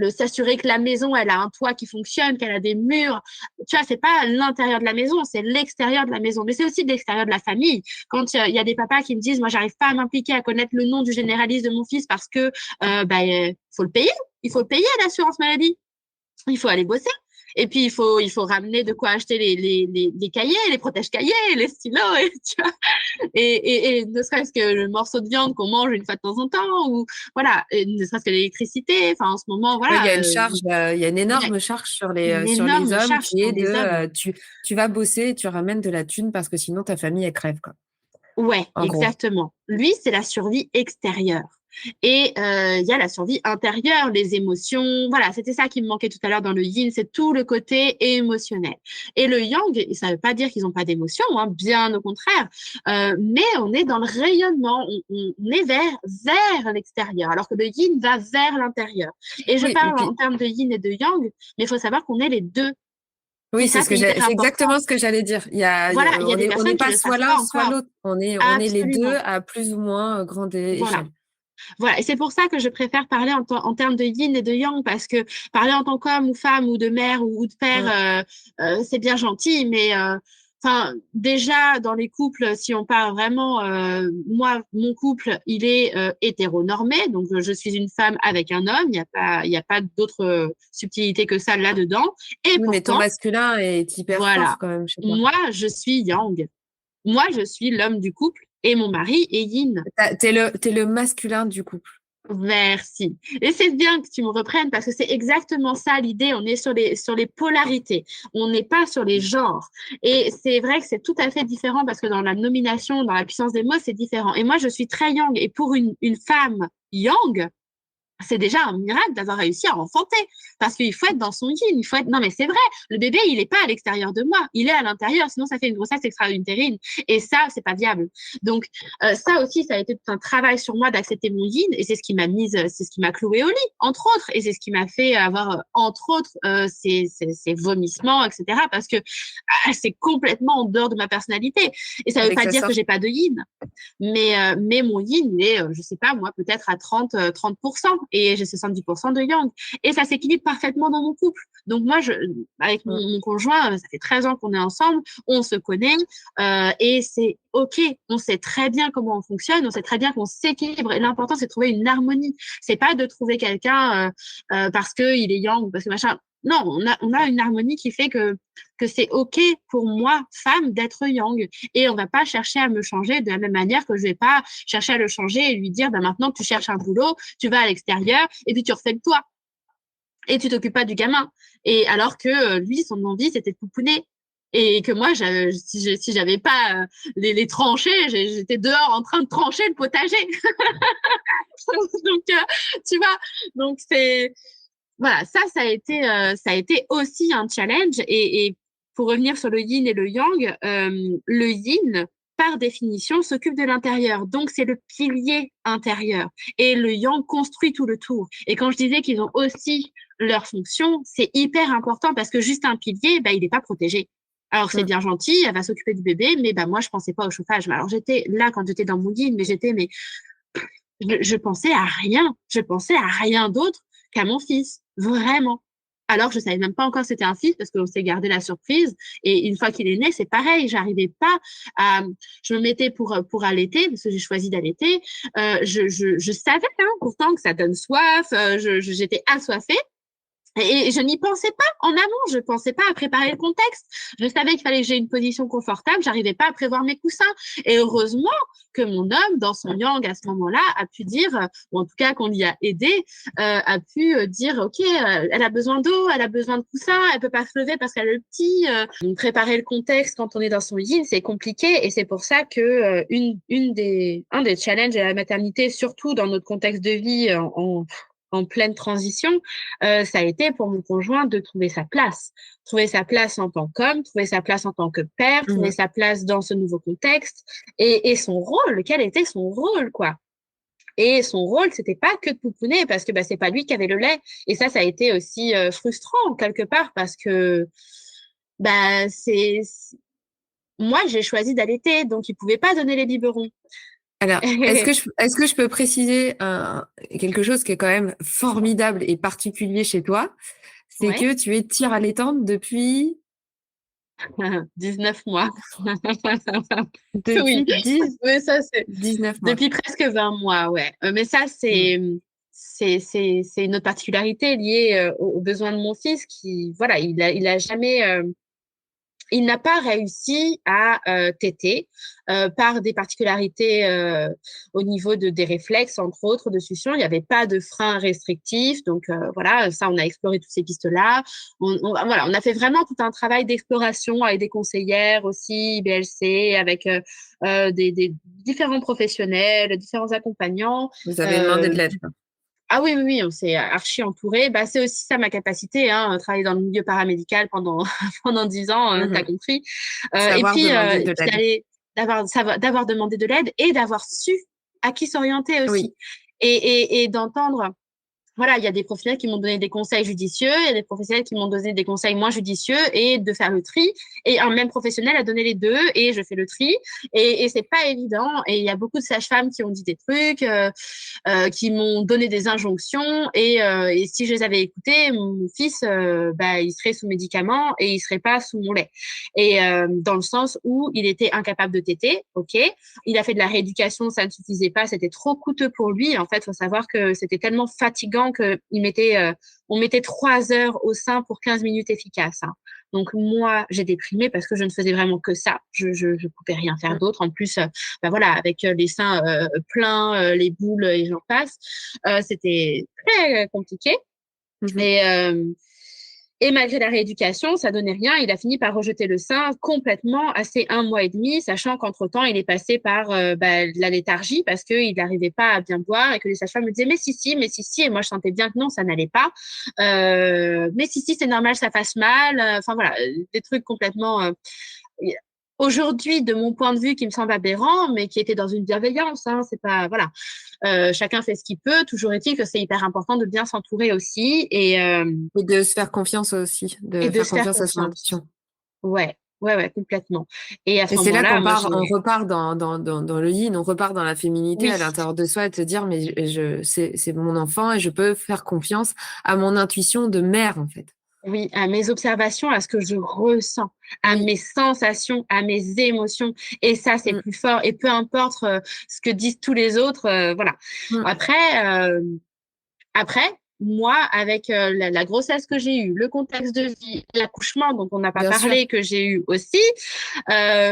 s'assurer que la maison, elle a un toit qui fonctionne, qu'elle a des murs. Tu vois, c'est pas l'intérieur de la maison, c'est l'extérieur de la maison. Mais c'est aussi l'extérieur de la famille. Quand il y a des papas qui me disent, moi, j'arrive pas à m'impliquer, à connaître le nom du généraliste de mon fils parce que, faut le payer. Il faut le payer, l'assurance maladie. Il faut aller bosser. Et puis, il faut ramener de quoi acheter les cahiers, les protège-cahiers, les stylos, et, tu vois. Et ne serait-ce que le morceau de viande qu'on mange une fois de temps en temps, ou voilà, et ne serait-ce que l'électricité. Enfin, en ce moment, Oui, il y voilà, a une charge, il y a une il y a énorme charge une sur les énorme hommes charge qui sur est de les hommes. tu vas bosser et tu ramènes de la thune parce que sinon ta famille elle crève quoi. Ouais, En gros. exactement. Lui, c'est la survie extérieure. Et il y a la survie intérieure, les émotions. Voilà, c'était ça qui me manquait tout à l'heure dans le yin, c'est tout le côté émotionnel. Et le yang, ça ne veut pas dire qu'ils n'ont pas d'émotions, hein, bien au contraire. Mais on est dans le rayonnement, on est vers l'extérieur, alors que le yin va vers l'intérieur. Et je Oui, et parle en puis termes de yin et de yang, mais il faut savoir qu'on est les deux. Et oui, ça, c'est hyper c'est important. exactement ce que j'allais dire. Voilà, il y a des On n'est personnes qui pas ne le soit savent l'un pas soit encore. l'autre. On est les deux Absolument. à plus ou moins grande Voilà. échelle. Voilà, et c'est pour ça que je préfère parler en termes de yin et de yang, parce que parler en tant qu'homme ou femme ou de mère ou de Mm. père, c'est bien gentil, mais enfin, déjà dans les couples, si on parle vraiment, moi, mon couple, il est hétéronormé, donc je suis une femme avec un homme, il y a pas d'autre subtilité que ça là-dedans, et Oui, mais ton pourtant, masculin est hyper voilà, fort quand même chez toi. moi, je suis yang, moi, je suis l'homme du couple, et mon mari est yin. T'es le masculin du couple. Merci. Et c'est bien que tu me reprennes parce que c'est exactement ça l'idée. On est sur les polarités. On n'est pas sur les genres. Et c'est vrai que c'est tout à fait différent parce que dans la nomination, dans la puissance des mots, c'est différent. Et moi, je suis très yang. Et pour une femme yang, c'est déjà un miracle d'avoir réussi à enfanter. Parce qu'il faut être dans son yin, il faut être... Non, mais c'est vrai, le bébé, il n'est pas à l'extérieur de moi, il est à l'intérieur, sinon ça fait une grossesse extra-utérine. Et ça, c'est pas viable. Donc, ça aussi, ça a été tout un travail sur moi d'accepter mon yin, et c'est ce qui m'a c'est ce qui m'a cloué au lit, entre autres, et c'est ce qui m'a fait avoir, entre autres, ces vomissements, etc. Parce que c'est complètement en dehors de ma personnalité. Et ça veut Fallait que pas ça dire que sorte. j'ai pas de yin. Mais mon yin, il est, je sais pas, moi, peut-être à 30%, et j'ai 70% de yang. Et ça s'équilibre parfaitement dans mon couple. Donc moi, avec Mm. mon conjoint, ça fait 13 ans qu'on est ensemble, on se connaît, et c'est OK. On sait très bien comment on fonctionne, on sait très bien qu'on s'équilibre. Et l'important, c'est de trouver une harmonie. C'est pas de trouver quelqu'un parce qu'il est yang ou parce que machin. Non, on a une harmonie qui fait que c'est OK pour moi, femme, d'être yang. Et on va pas chercher à me changer de la même manière que je vais pas chercher à le changer et lui dire, bah, maintenant, tu cherches un boulot, tu vas à l'extérieur et puis tu refais le toit. Et tu t'occupes pas du gamin. Et alors que lui, son envie, c'était de pouponner. Et que moi, si j'avais pas les tranchées, j'étais dehors en train de trancher le potager. Donc, tu vois, donc c'est, voilà, ça a été aussi un challenge. Et pour revenir sur le yin et le yang, le yin, par définition, s'occupe de l'intérieur. Donc, c'est le pilier intérieur. Et le yang construit tout le tour. Et quand je disais qu'ils ont aussi leur fonction, c'est hyper important parce que juste un pilier, bah, il n'est pas protégé. Alors, c'est Mm. bien gentil, elle va s'occuper du bébé, mais bah, moi, je pensais pas au chauffage. Alors, j'étais là quand j'étais dans mon yin, mais je pensais à rien. Je pensais à rien d'autre qu'à mon fils. Vraiment. Alors, je savais même pas encore que c'était un fils parce qu'on s'est gardé la surprise. Et une fois qu'il est né, c'est pareil. J'arrivais pas à, je me mettais pour allaiter parce que j'ai choisi d'allaiter. Je savais, hein, pourtant que ça donne soif. J'étais assoiffée. Et je n'y pensais pas en amont, je pensais pas à préparer le contexte. Je savais qu'il fallait que j'ai une position confortable, j'arrivais pas à prévoir mes coussins. Et heureusement que mon homme, dans son yang à ce moment-là, a pu dire, ou en tout cas qu'on l'y a aidé, a pu dire, OK, elle a besoin d'eau, elle a besoin de coussins, elle peut pas se lever parce qu'elle est petit. Préparer le contexte quand on est dans son yin, c'est compliqué. Et c'est pour ça que un des challenges de la maternité, surtout dans notre contexte de vie en pleine transition, ça a été pour mon conjoint de trouver sa place en tant qu'homme, trouver sa place en tant que père, trouver Mhm. sa place dans ce nouveau contexte et son rôle, quel était son rôle, quoi. Et son rôle, c'était pas que de pouponner parce que bah, c'est pas lui qui avait le lait. Et ça a été aussi frustrant quelque part parce que bah, moi, j'ai choisi d'allaiter, donc il pouvait pas donner les biberons. Alors, est-ce que je peux préciser quelque chose qui est quand même formidable et particulier chez toi, c'est Ouais, que tu es tir allaitante depuis 19 mois. Oui, depuis 10 mais ça, c'est 19 mois. depuis presque 20 mois, ouais. Mais ça, Mm. c'est une autre particularité liée aux besoins de mon fils qui, voilà, il a jamais, il n'a pas réussi à téter par des particularités au niveau des réflexes, entre autres, de succion. Il n'y avait pas de frein restrictif. Donc, voilà, ça, on a exploré toutes ces pistes-là. Voilà, on a fait vraiment tout un travail d'exploration avec des conseillères aussi, BLC, avec des différents professionnels, différents accompagnants. Vous avez demandé Euh, de l'aide, quoi. ah oui, oui, oui, on s'est archi entouré. Bah, c'est aussi ça ma capacité, hein, travailler dans le milieu paramédical pendant pendant 10 ans, t'as Mhm. compris. Savoir demander Et de puis l'aide. d'avoir demandé de l'aide et d'avoir su à qui s'orienter Oui, aussi. Et d'entendre voilà, il y a des professionnels qui m'ont donné des conseils judicieux, il y a des professionnels qui m'ont donné des conseils moins judicieux et de faire le tri. Et un même professionnel a donné les deux et je fais le tri. Et c'est pas évident. Et il y a beaucoup de sages-femmes qui ont dit des trucs, qui m'ont donné des injonctions. Et si je les avais écoutées, mon fils, bah, il serait sous médicaments et il serait pas sous mon lait. Et dans le sens où il était incapable de téter, ok. Il a fait de la rééducation, ça ne suffisait pas, c'était trop coûteux pour lui. En fait, il faut savoir que c'était tellement fatigant que on mettait 3 heures au sein pour 15 minutes efficaces, hein. Donc moi, j'ai déprimé parce que je ne faisais vraiment que ça. Je pouvais rien faire mm, d'autre. En plus, bah voilà, avec les seins pleins, les boules et j'en passe, c'était très compliqué. mhm. Et et malgré la rééducation, ça donnait rien. Il a fini par rejeter le sein complètement à ses 1 mois et demi, sachant qu'entre-temps, il est passé par bah, la léthargie parce qu'il n'arrivait pas à bien boire et que les sages-femmes me disaient mais si, si. Et moi, je sentais bien que non, ça n'allait pas. Mais si, si, c'est normal, ça fasse mal. Enfin voilà, des trucs complètement aujourd'hui, de mon point de vue, qui me semble aberrant, mais qui était dans une bienveillance. Hein, c'est pas voilà. Chacun fait ce qu'il peut. Toujours est-il que c'est hyper important de bien s'entourer aussi Et de se faire confiance aussi, et de de faire se faire confiance à son confiance. intuition. Ouais, ouais, ouais, complètement. Et à ce Et c'est là moment-là, qu'on moi, part, on j'ai repart dans le yin, on repart dans la féminité oui, à l'intérieur de soi et te dire, mais c'est mon enfant et je peux faire confiance à mon intuition de mère, en fait. oui, à mes observations, à ce que je ressens, à Oui. mes sensations, à mes émotions. Et ça, c'est Mm, plus fort. Et peu importe ce que disent tous les autres, voilà. mm, Après, après, moi, avec la grossesse que j'ai eue, le contexte de vie, l'accouchement dont on n'a pas bien sûr. parlé, que j'ai eu aussi,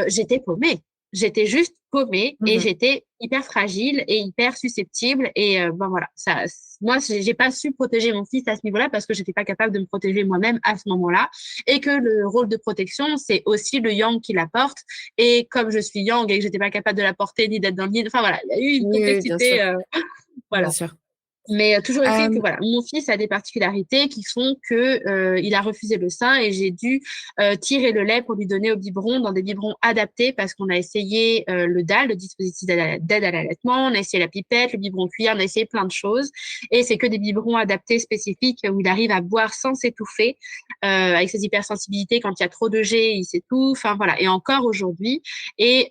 j'étais paumée. J'étais juste paumée et Mhm. j'étais hyper fragile et hyper susceptible. Et ben voilà, ça, moi, j'ai pas su protéger mon fils à ce niveau-là parce que j'étais pas capable de me protéger moi-même à ce moment-là. Et que le rôle de protection, c'est aussi le yang qui l'apporte. Et comme je suis yang et que j'étais pas capable de la porter ni d'être dans le yin, enfin voilà, il y a eu une Oui, oui, bien sûr, complexité, bien voilà. sûr. Mais toujours est-il que Euh, voilà, mon fils a des particularités qui font que il a refusé le sein et j'ai dû tirer le lait pour lui donner au biberon dans des biberons adaptés parce qu'on a essayé le DAL, le dispositif d'aide à l'allaitement, on a essayé la pipette, le biberon cuillère, on a essayé plein de choses et c'est que des biberons adaptés spécifiques où il arrive à boire sans s'étouffer avec ses hypersensibilités quand il y a trop de jet, il s'étouffe, enfin voilà. Et encore aujourd'hui et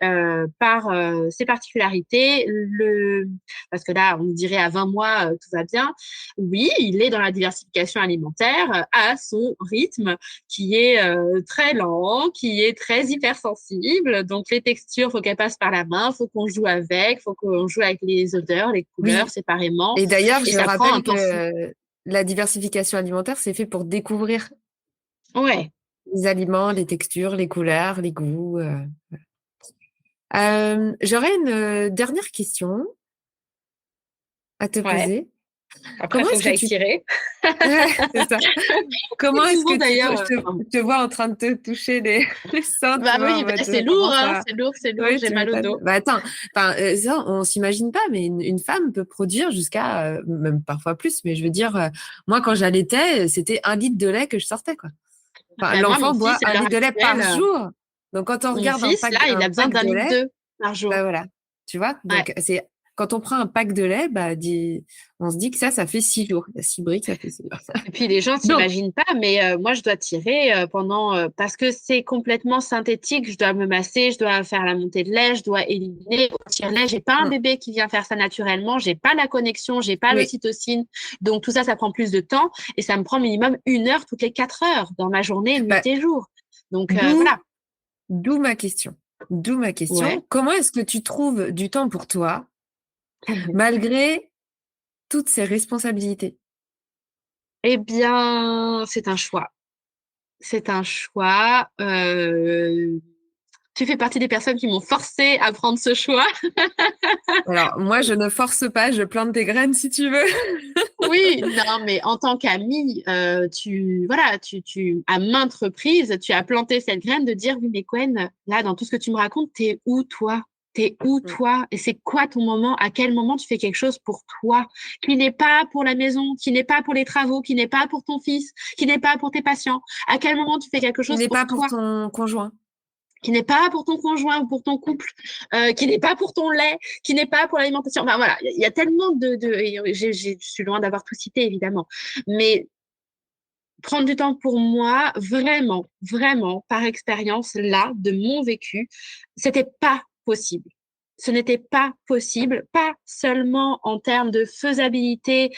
par ses particularités, le parce que là, on dirait à 20 mois, tout va bien. Oui, il est dans la diversification alimentaire à son rythme qui est très lent, qui est très hypersensible. Donc, les textures, faut qu'elles passent par la main, faut qu'on joue avec, faut qu'on joue avec les odeurs, les couleurs oui. séparément. Et d'ailleurs, Et je ça prend un rappelle temps fou. que la diversification alimentaire, c'est fait pour découvrir Ouais, les aliments, les textures, les couleurs, les goûts. J'aurais une dernière question à te ouais. poser. Après, il Comment faut que est-ce que j'aille tu... tirer. C'est ça. Comment Et est-ce que souvent tu... d'ailleurs. je te vois en train de te toucher les seins, tu Bah vois, en oui, bah, mode, c'est je lourd, commence hein, à... c'est lourd, Oui, j'ai tu mal au m'étonnes. dos. Bah attends, enfin, ça, on s'imagine pas, mais une femme peut produire jusqu'à, même parfois plus, mais je veux dire, moi, quand j'allaitais, c'était 1 litre de lait que je sortais, quoi. Enfin, Bah, moi, mon l'enfant boit fils, à un l'heure litre de lait actuelle, par jour. Donc, quand on mon regarde fils, là, il un a besoin pack d'un de litre lait, deux par jour. bah voilà, tu vois. Ouais. Donc, quand on prend un pack de lait, bah, on se dit que ça fait 6 jours. Il y a 6 briques, ça fait 6 jours. Et puis les gens Donc, s'imaginent pas, mais moi je dois tirer pendant parce que c'est complètement synthétique. Je dois me masser, je dois faire la montée de lait, je dois éliminer au tire-lait. J'ai pas un mm, bébé qui vient faire ça naturellement. J'ai pas la connexion, j'ai pas oui. l'ocytocine. Donc tout ça, ça prend plus de temps et ça me prend minimum 1 heure toutes les 4 heures dans ma journée, nuit Bah, et jour. Donc d'où, voilà. d'où ma question. D'où ma Ouais. question. Comment est-ce que tu trouves du temps pour toi, malgré toutes ces responsabilités? Eh bien, c'est un choix. C'est un choix. Tu fais partie des personnes qui m'ont forcé à prendre ce choix. Alors, moi, je ne force pas, je plante des graines si tu veux. Oui, non, mais en tant qu'amie, voilà, à maintes reprises, tu as planté cette graine de dire, oui, mais Gwen, là, dans tout ce que tu me racontes, t'es où, toi? T'es où, Mm. toi? Et c'est quoi ton moment? À quel moment tu fais quelque chose pour toi, qui n'est pas pour la maison, qui n'est pas pour les travaux, qui n'est pas pour ton fils, qui n'est pas pour tes patients? À quel moment tu fais quelque Il chose n'est pour pas pour toi? ton conjoint. Qui n'est pas pour ton conjoint ou pour ton couple, qui n'est pas pour ton lait, qui n'est pas pour l'alimentation. Enfin voilà, il y a tellement je suis loin d'avoir tout cité évidemment, mais prendre du temps pour moi, vraiment, vraiment, par expérience, là, de mon vécu, c'était pas possible. Ce n'était pas possible, pas seulement en termes de faisabilité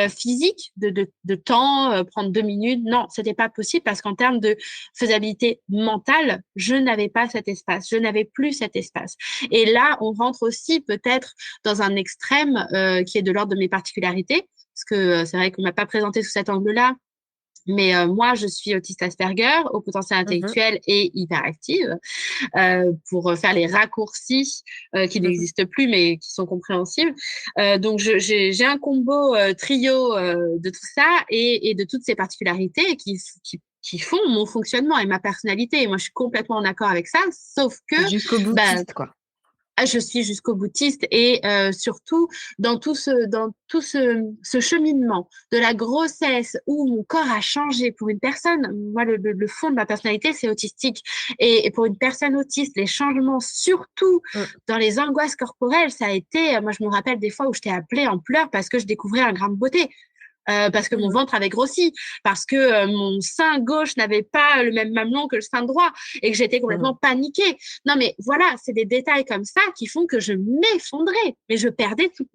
physique, de temps, prendre 2 minutes. Non, c'était pas possible parce qu'en termes de faisabilité mentale, je n'avais pas cet espace, je n'avais plus cet espace. Et là, on rentre aussi peut-être dans un extrême qui est de l'ordre de mes particularités, parce que c'est vrai qu'on m'a pas présenté sous cet angle-là, mais moi, je suis autiste Asperger, au potentiel Mhm, intellectuel et hyperactive, pour faire les raccourcis qui mhm. n'existent plus, mais qui sont compréhensibles. Donc, j'ai un combo trio de tout ça et de toutes ces particularités qui font mon fonctionnement et ma personnalité. Et moi, je suis complètement en accord avec ça, sauf que Jusqu'au bah, boutiste, quoi. je suis jusqu'au boutiste et surtout dans tout ce cheminement de la grossesse où mon corps a changé pour une personne. Moi, le fond de ma personnalité, c'est autistique. Et pour une personne autiste, les changements, surtout Mm. dans les angoisses corporelles, ça a été, moi, je me rappelle des fois où je t'ai appelée en pleurs parce que je découvrais un grain de beauté. Parce que mon Mhm, ventre avait grossi, parce que mon sein gauche n'avait pas le même mamelon que le sein droit et que j'étais complètement mhm. paniquée. Non, mais voilà, c'est des détails comme ça qui font que je m'effondrais, mais je perdais toute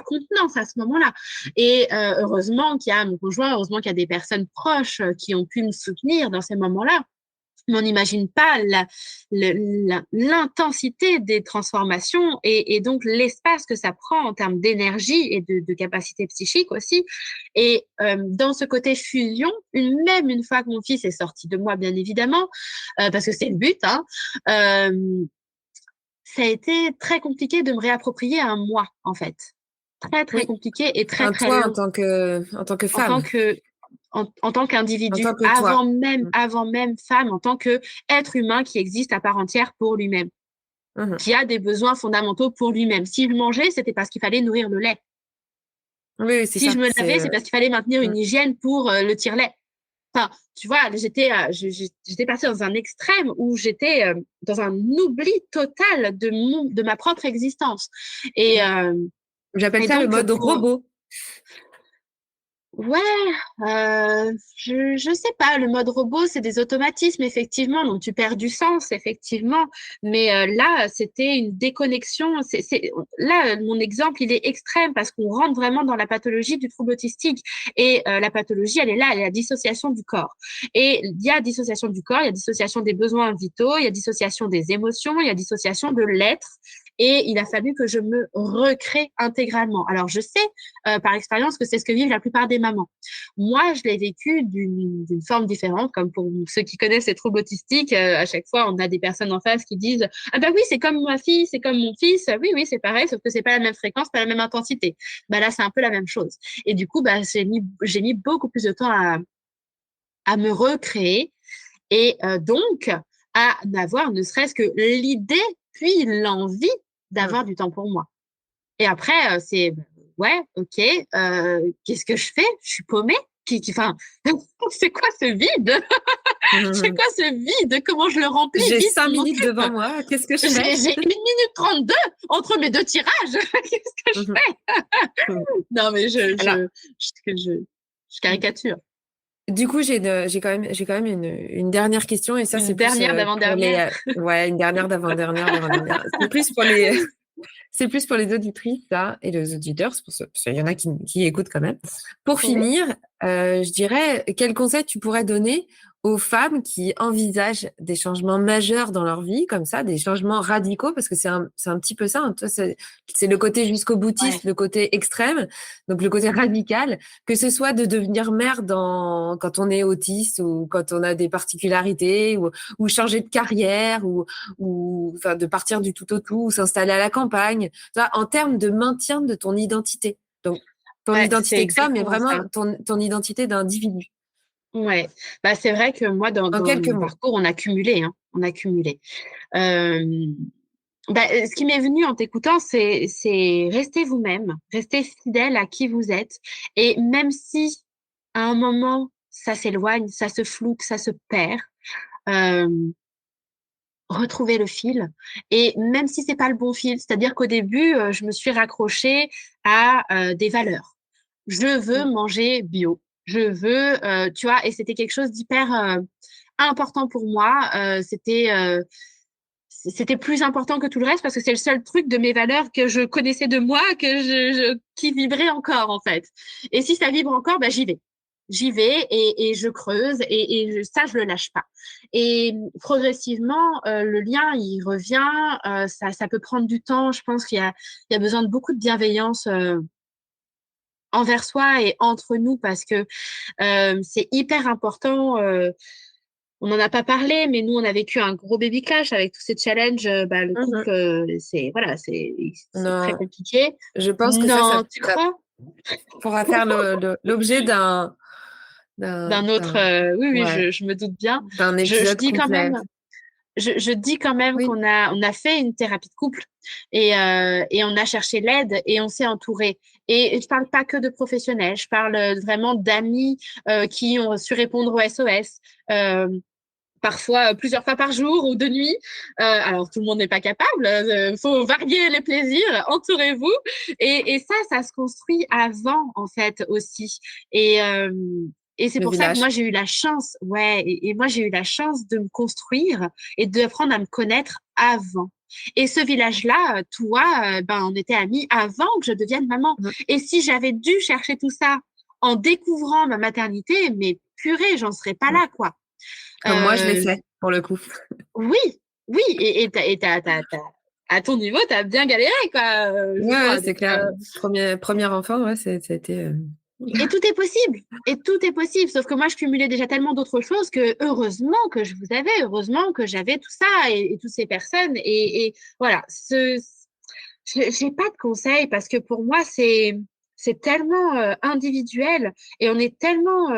contenance à ce moment-là. Et heureusement qu'il y a mon conjoint, heureusement qu'il y a des personnes proches qui ont pu me soutenir dans ces moments-là. Mais on n'imagine pas l'intensité des transformations et donc l'espace que ça prend en termes d'énergie et de capacité psychique aussi. Et dans ce côté fusion, même une fois que mon fils est sorti de moi, bien évidemment, parce que c'est le but, hein, ça a été très compliqué de me réapproprier un moi, en fait. Très, très Oui. compliqué et très, Enfin, très toi, long en tant que en tant femme, que en tant en tant qu'individu, que toi. Mm. avant même femme, en tant que être humain qui existe à part entière pour lui-même, Mhm. qui a des besoins fondamentaux pour lui-même. Si je mangeais, c'était parce qu'il fallait nourrir le lait. Oui, oui, c'est Si je ça. me C'est, lavais, c'est parce qu'il fallait maintenir mm. une hygiène pour le tire-lait. Enfin, tu vois, j'étais partie dans un extrême où j'étais dans un oubli total de ma propre existence. Et, Mm. euh, J'appelle et ça le donc, mode robot. ouais, je sais pas. Le mode robot, c'est des automatismes, effectivement. Donc, tu perds du sens, effectivement. Mais là, c'était une déconnexion. Là, mon exemple, il est extrême parce qu'on rentre vraiment dans la pathologie du trouble autistique. Et la pathologie, elle est là, elle est la dissociation du corps. Et il y a dissociation du corps, il y a dissociation des besoins vitaux, il y a dissociation des émotions, il y a dissociation de l'être. Et il a fallu que je me recrée intégralement. Alors, je sais par expérience que c'est ce que vivent la plupart des mamans. Moi, je l'ai vécu d'une forme différente, comme pour ceux qui connaissent les troubles autistiques. À chaque fois, on a des personnes en face qui disent ah bah oui, c'est comme ma fille, c'est comme mon fils. Oui, oui, c'est pareil, sauf que c'est pas la même fréquence, pas la même intensité. Bah là, c'est un peu la même chose. Et du coup, bah j'ai mis beaucoup plus de temps à me recréer et donc à n'avoir ne serait-ce que l'idée puis l'envie d'avoir du temps pour moi. Et après, ouais, ok, qu'est-ce que je fais? Je suis paumée? Enfin, c'est quoi ce vide? C'est quoi ce vide? Comment je le remplis? J'ai Vite, 5 je minutes m'occupe. devant moi. Qu'est-ce que je J'ai fais? 1 minute 32 entre mes deux tirages. Qu'est-ce que je fais? Non, mais Alors, je caricature. du coup, j'ai quand même une dernière question et ça, c'est Une plus dernière pour les, d'avant-dernière. ouais, une dernière d'avant-dernière. C'est plus pour les, c'est plus pour les auditrices, ça, et les auditeurs, c'est pour ça, parce qu'il y en a qui écoutent quand même. Pour Oui. finir, je dirais, quel conseil tu pourrais donner aux femmes qui envisagent des changements majeurs dans leur vie, comme ça, des changements radicaux, parce que c'est un petit peu ça, hein, toi, c'est le côté jusqu'au boutiste, Ouais. le côté extrême, donc le côté radical, que ce soit de devenir mère quand on est autiste ou quand on a des particularités ou changer de carrière ou enfin de partir du tout au tout ou s'installer à la campagne, tu vois, en termes de maintien de ton identité. Donc ton Ouais, c'est identité de femme, mais exactement vraiment ça. ton identité d'individu. Ouais. Bah, c'est vrai que moi, En dans quelques mon mots. parcours, on a cumulé, hein. On a cumulé. Euh, ce qui m'est venu en t'écoutant, c'est rester vous-même, rester fidèle à qui vous êtes. Et même si à un moment, ça s'éloigne, ça se floute, ça se perd, euh, retrouver le fil. Et même si c'est pas le bon fil, c'est-à-dire qu'au début, je me suis raccrochée à des valeurs. Je veux Mm. manger bio. Je veux, tu vois, et c'était quelque chose d'hyper important pour moi. C'était plus important que tout le reste parce que c'est le seul truc de mes valeurs que je connaissais de moi, qui vibrait encore en fait. Et si ça vibre encore, bah j'y vais. J'y vais et je creuse ça, je le lâche pas. Et progressivement, le lien, il revient. Ça peut prendre du temps. Je pense il y a besoin de beaucoup de bienveillance envers soi et entre nous parce que c'est hyper important. On n'en a pas parlé, mais nous, on a vécu un gros baby clash avec tous ces challenges. Bah, le couple, Mhm. voilà, c'est très Non, compliqué. je pense que Non, tu ça crois? pourra faire l'objet D'un autre, oui, oui, ouais, je me doute bien. d'un Je épisode dis quand complet. même, je dis quand même Oui. qu'on a fait une thérapie de couple et on a cherché l'aide et on s'est entouré. Et je parle pas que de professionnels, je parle vraiment d'amis qui ont su répondre au SOS. Parfois plusieurs fois par jour ou de nuit. Alors tout le monde n'est pas capable, faut varier les plaisirs, entourez-vous. Et ça se construit avant en fait aussi. Et, euh, et c'est Le pour ça que moi village. j'ai eu la chance, ouais, et moi j'ai eu la chance de me construire et d'apprendre à me connaître avant. Et ce village-là, toi, ben on était amis avant que je devienne maman. Mhm. Et si j'avais dû chercher tout ça en découvrant ma maternité, mais purée, j'en serais pas là, quoi. Comme moi, je l'ai Euh, fait, pour le coup. oui, oui, à ton niveau, t'as bien galéré, quoi, Ouais, je ouais, crois. c'est Donc, clair. Premier enfant, ouais, c'était. et tout est possible, et tout est possible. Sauf que moi, je cumulais déjà tellement d'autres choses que heureusement que je vous avais, heureusement que j'avais tout ça et toutes ces personnes. Et voilà, j'ai pas de conseils parce que pour moi, c'est tellement individuel et on est tellement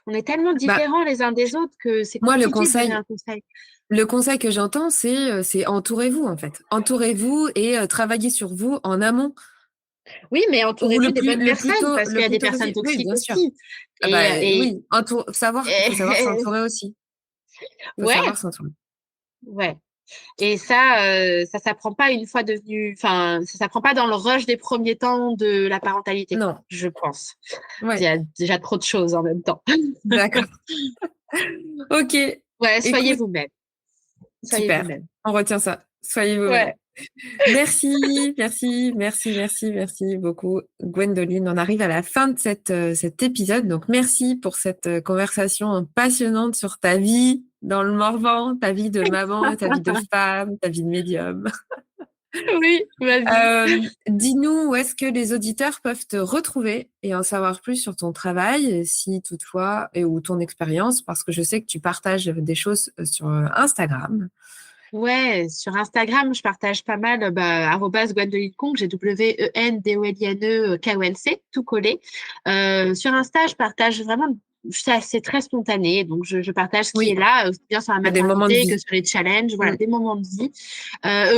Bah, différents les uns des autres que c'est moi, compliqué de donner un conseil. le conseil que j'entends, c'est entourez-vous, en fait. Entourez-vous et travaillez sur vous en amont. Oui, mais Ou entourez-vous des bonnes personnes parce le qu'il y a plus des tôt personnes possible. Oui, toxiques bien sûr. aussi. Ah bah, Et, et, oui, faut savoir et- s'entourer aussi. Faut savoir ouais, s'entourer. ouais. Et ça s'apprend pas une fois devenu, enfin, ça s'apprend pas dans le rush des premiers temps de la parentalité, Non. je pense. Il y Ouais. a déjà trop de choses en même temps. D'accord. Ok. Ouais, soyez Écoute, vous-même. Soyez super. vous-même. On retient ça. Soyez vous-même. Ouais. Merci beaucoup, Gwendoline. On arrive à la fin de cet épisode. Donc, merci pour cette conversation passionnante sur ta vie dans le Morvan, ta vie de maman, ta vie de femme, ta vie de médium. Oui, vas-y. Dis-nous où est-ce que les auditeurs peuvent te retrouver et en savoir plus sur ton travail, si toutefois, ou ton expérience, parce que je sais que tu partages des choses sur Instagram. Ouais, sur Instagram, je partage pas mal, @Gwendoline Conc, GwenDoline tout collé. Sur Insta, je partage vraiment, c'est très spontané, donc je partage ce qui est Oui, là, aussi bien sur la des moments de maternité que vie. sur les challenges, voilà, Mm. des moments de vie,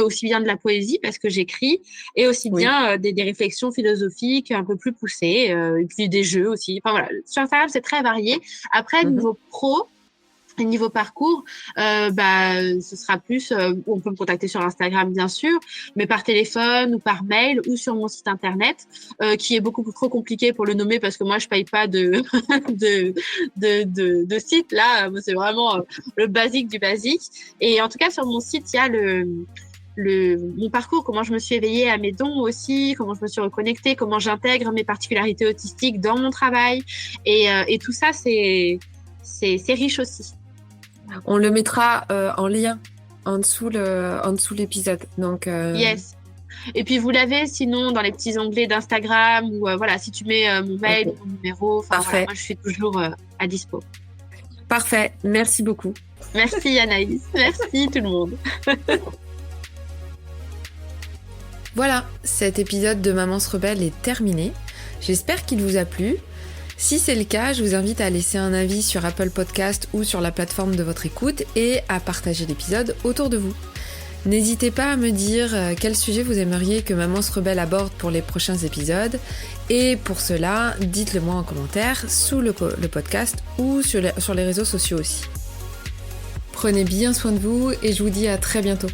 aussi bien de la poésie parce que j'écris, et aussi Oui. bien des réflexions philosophiques un peu plus poussées, et puis des jeux aussi. Enfin voilà, sur Instagram, c'est très varié. Après, Mhm. niveau pro, et niveau parcours, ce sera plus, on peut me contacter sur Instagram bien sûr, mais par téléphone ou par mail ou sur mon site internet, qui est beaucoup trop compliqué pour le nommer parce que moi je paye pas de de de site là, c'est vraiment le basique du basique. Et en tout cas sur mon site il y a mon parcours, comment je me suis éveillée à mes dons aussi, comment je me suis reconnectée, comment j'intègre mes particularités autistiques dans mon travail, et tout ça c'est riche aussi. On le mettra en lien en dessous l'épisode. Donc, Yes. Et puis vous l'avez sinon dans les petits onglets d'Instagram ou voilà, si tu mets mon mail ou ok. mon numéro, enfin voilà, Parfait. moi je suis toujours à dispo. Parfait. Merci beaucoup. Merci Anaïs, merci tout le monde. Voilà, cet épisode de Maman se rebelle est terminé. J'espère qu'il vous a plu. Si c'est le cas, je vous invite à laisser un avis sur Apple Podcast ou sur la plateforme de votre écoute et à partager l'épisode autour de vous. N'hésitez pas à me dire quel sujet vous aimeriez que Maman se rebelle aborde pour les prochains épisodes. Et pour cela, dites-le moi en commentaire sous le podcast ou sur les réseaux sociaux aussi. Prenez bien soin de vous et je vous dis à très bientôt.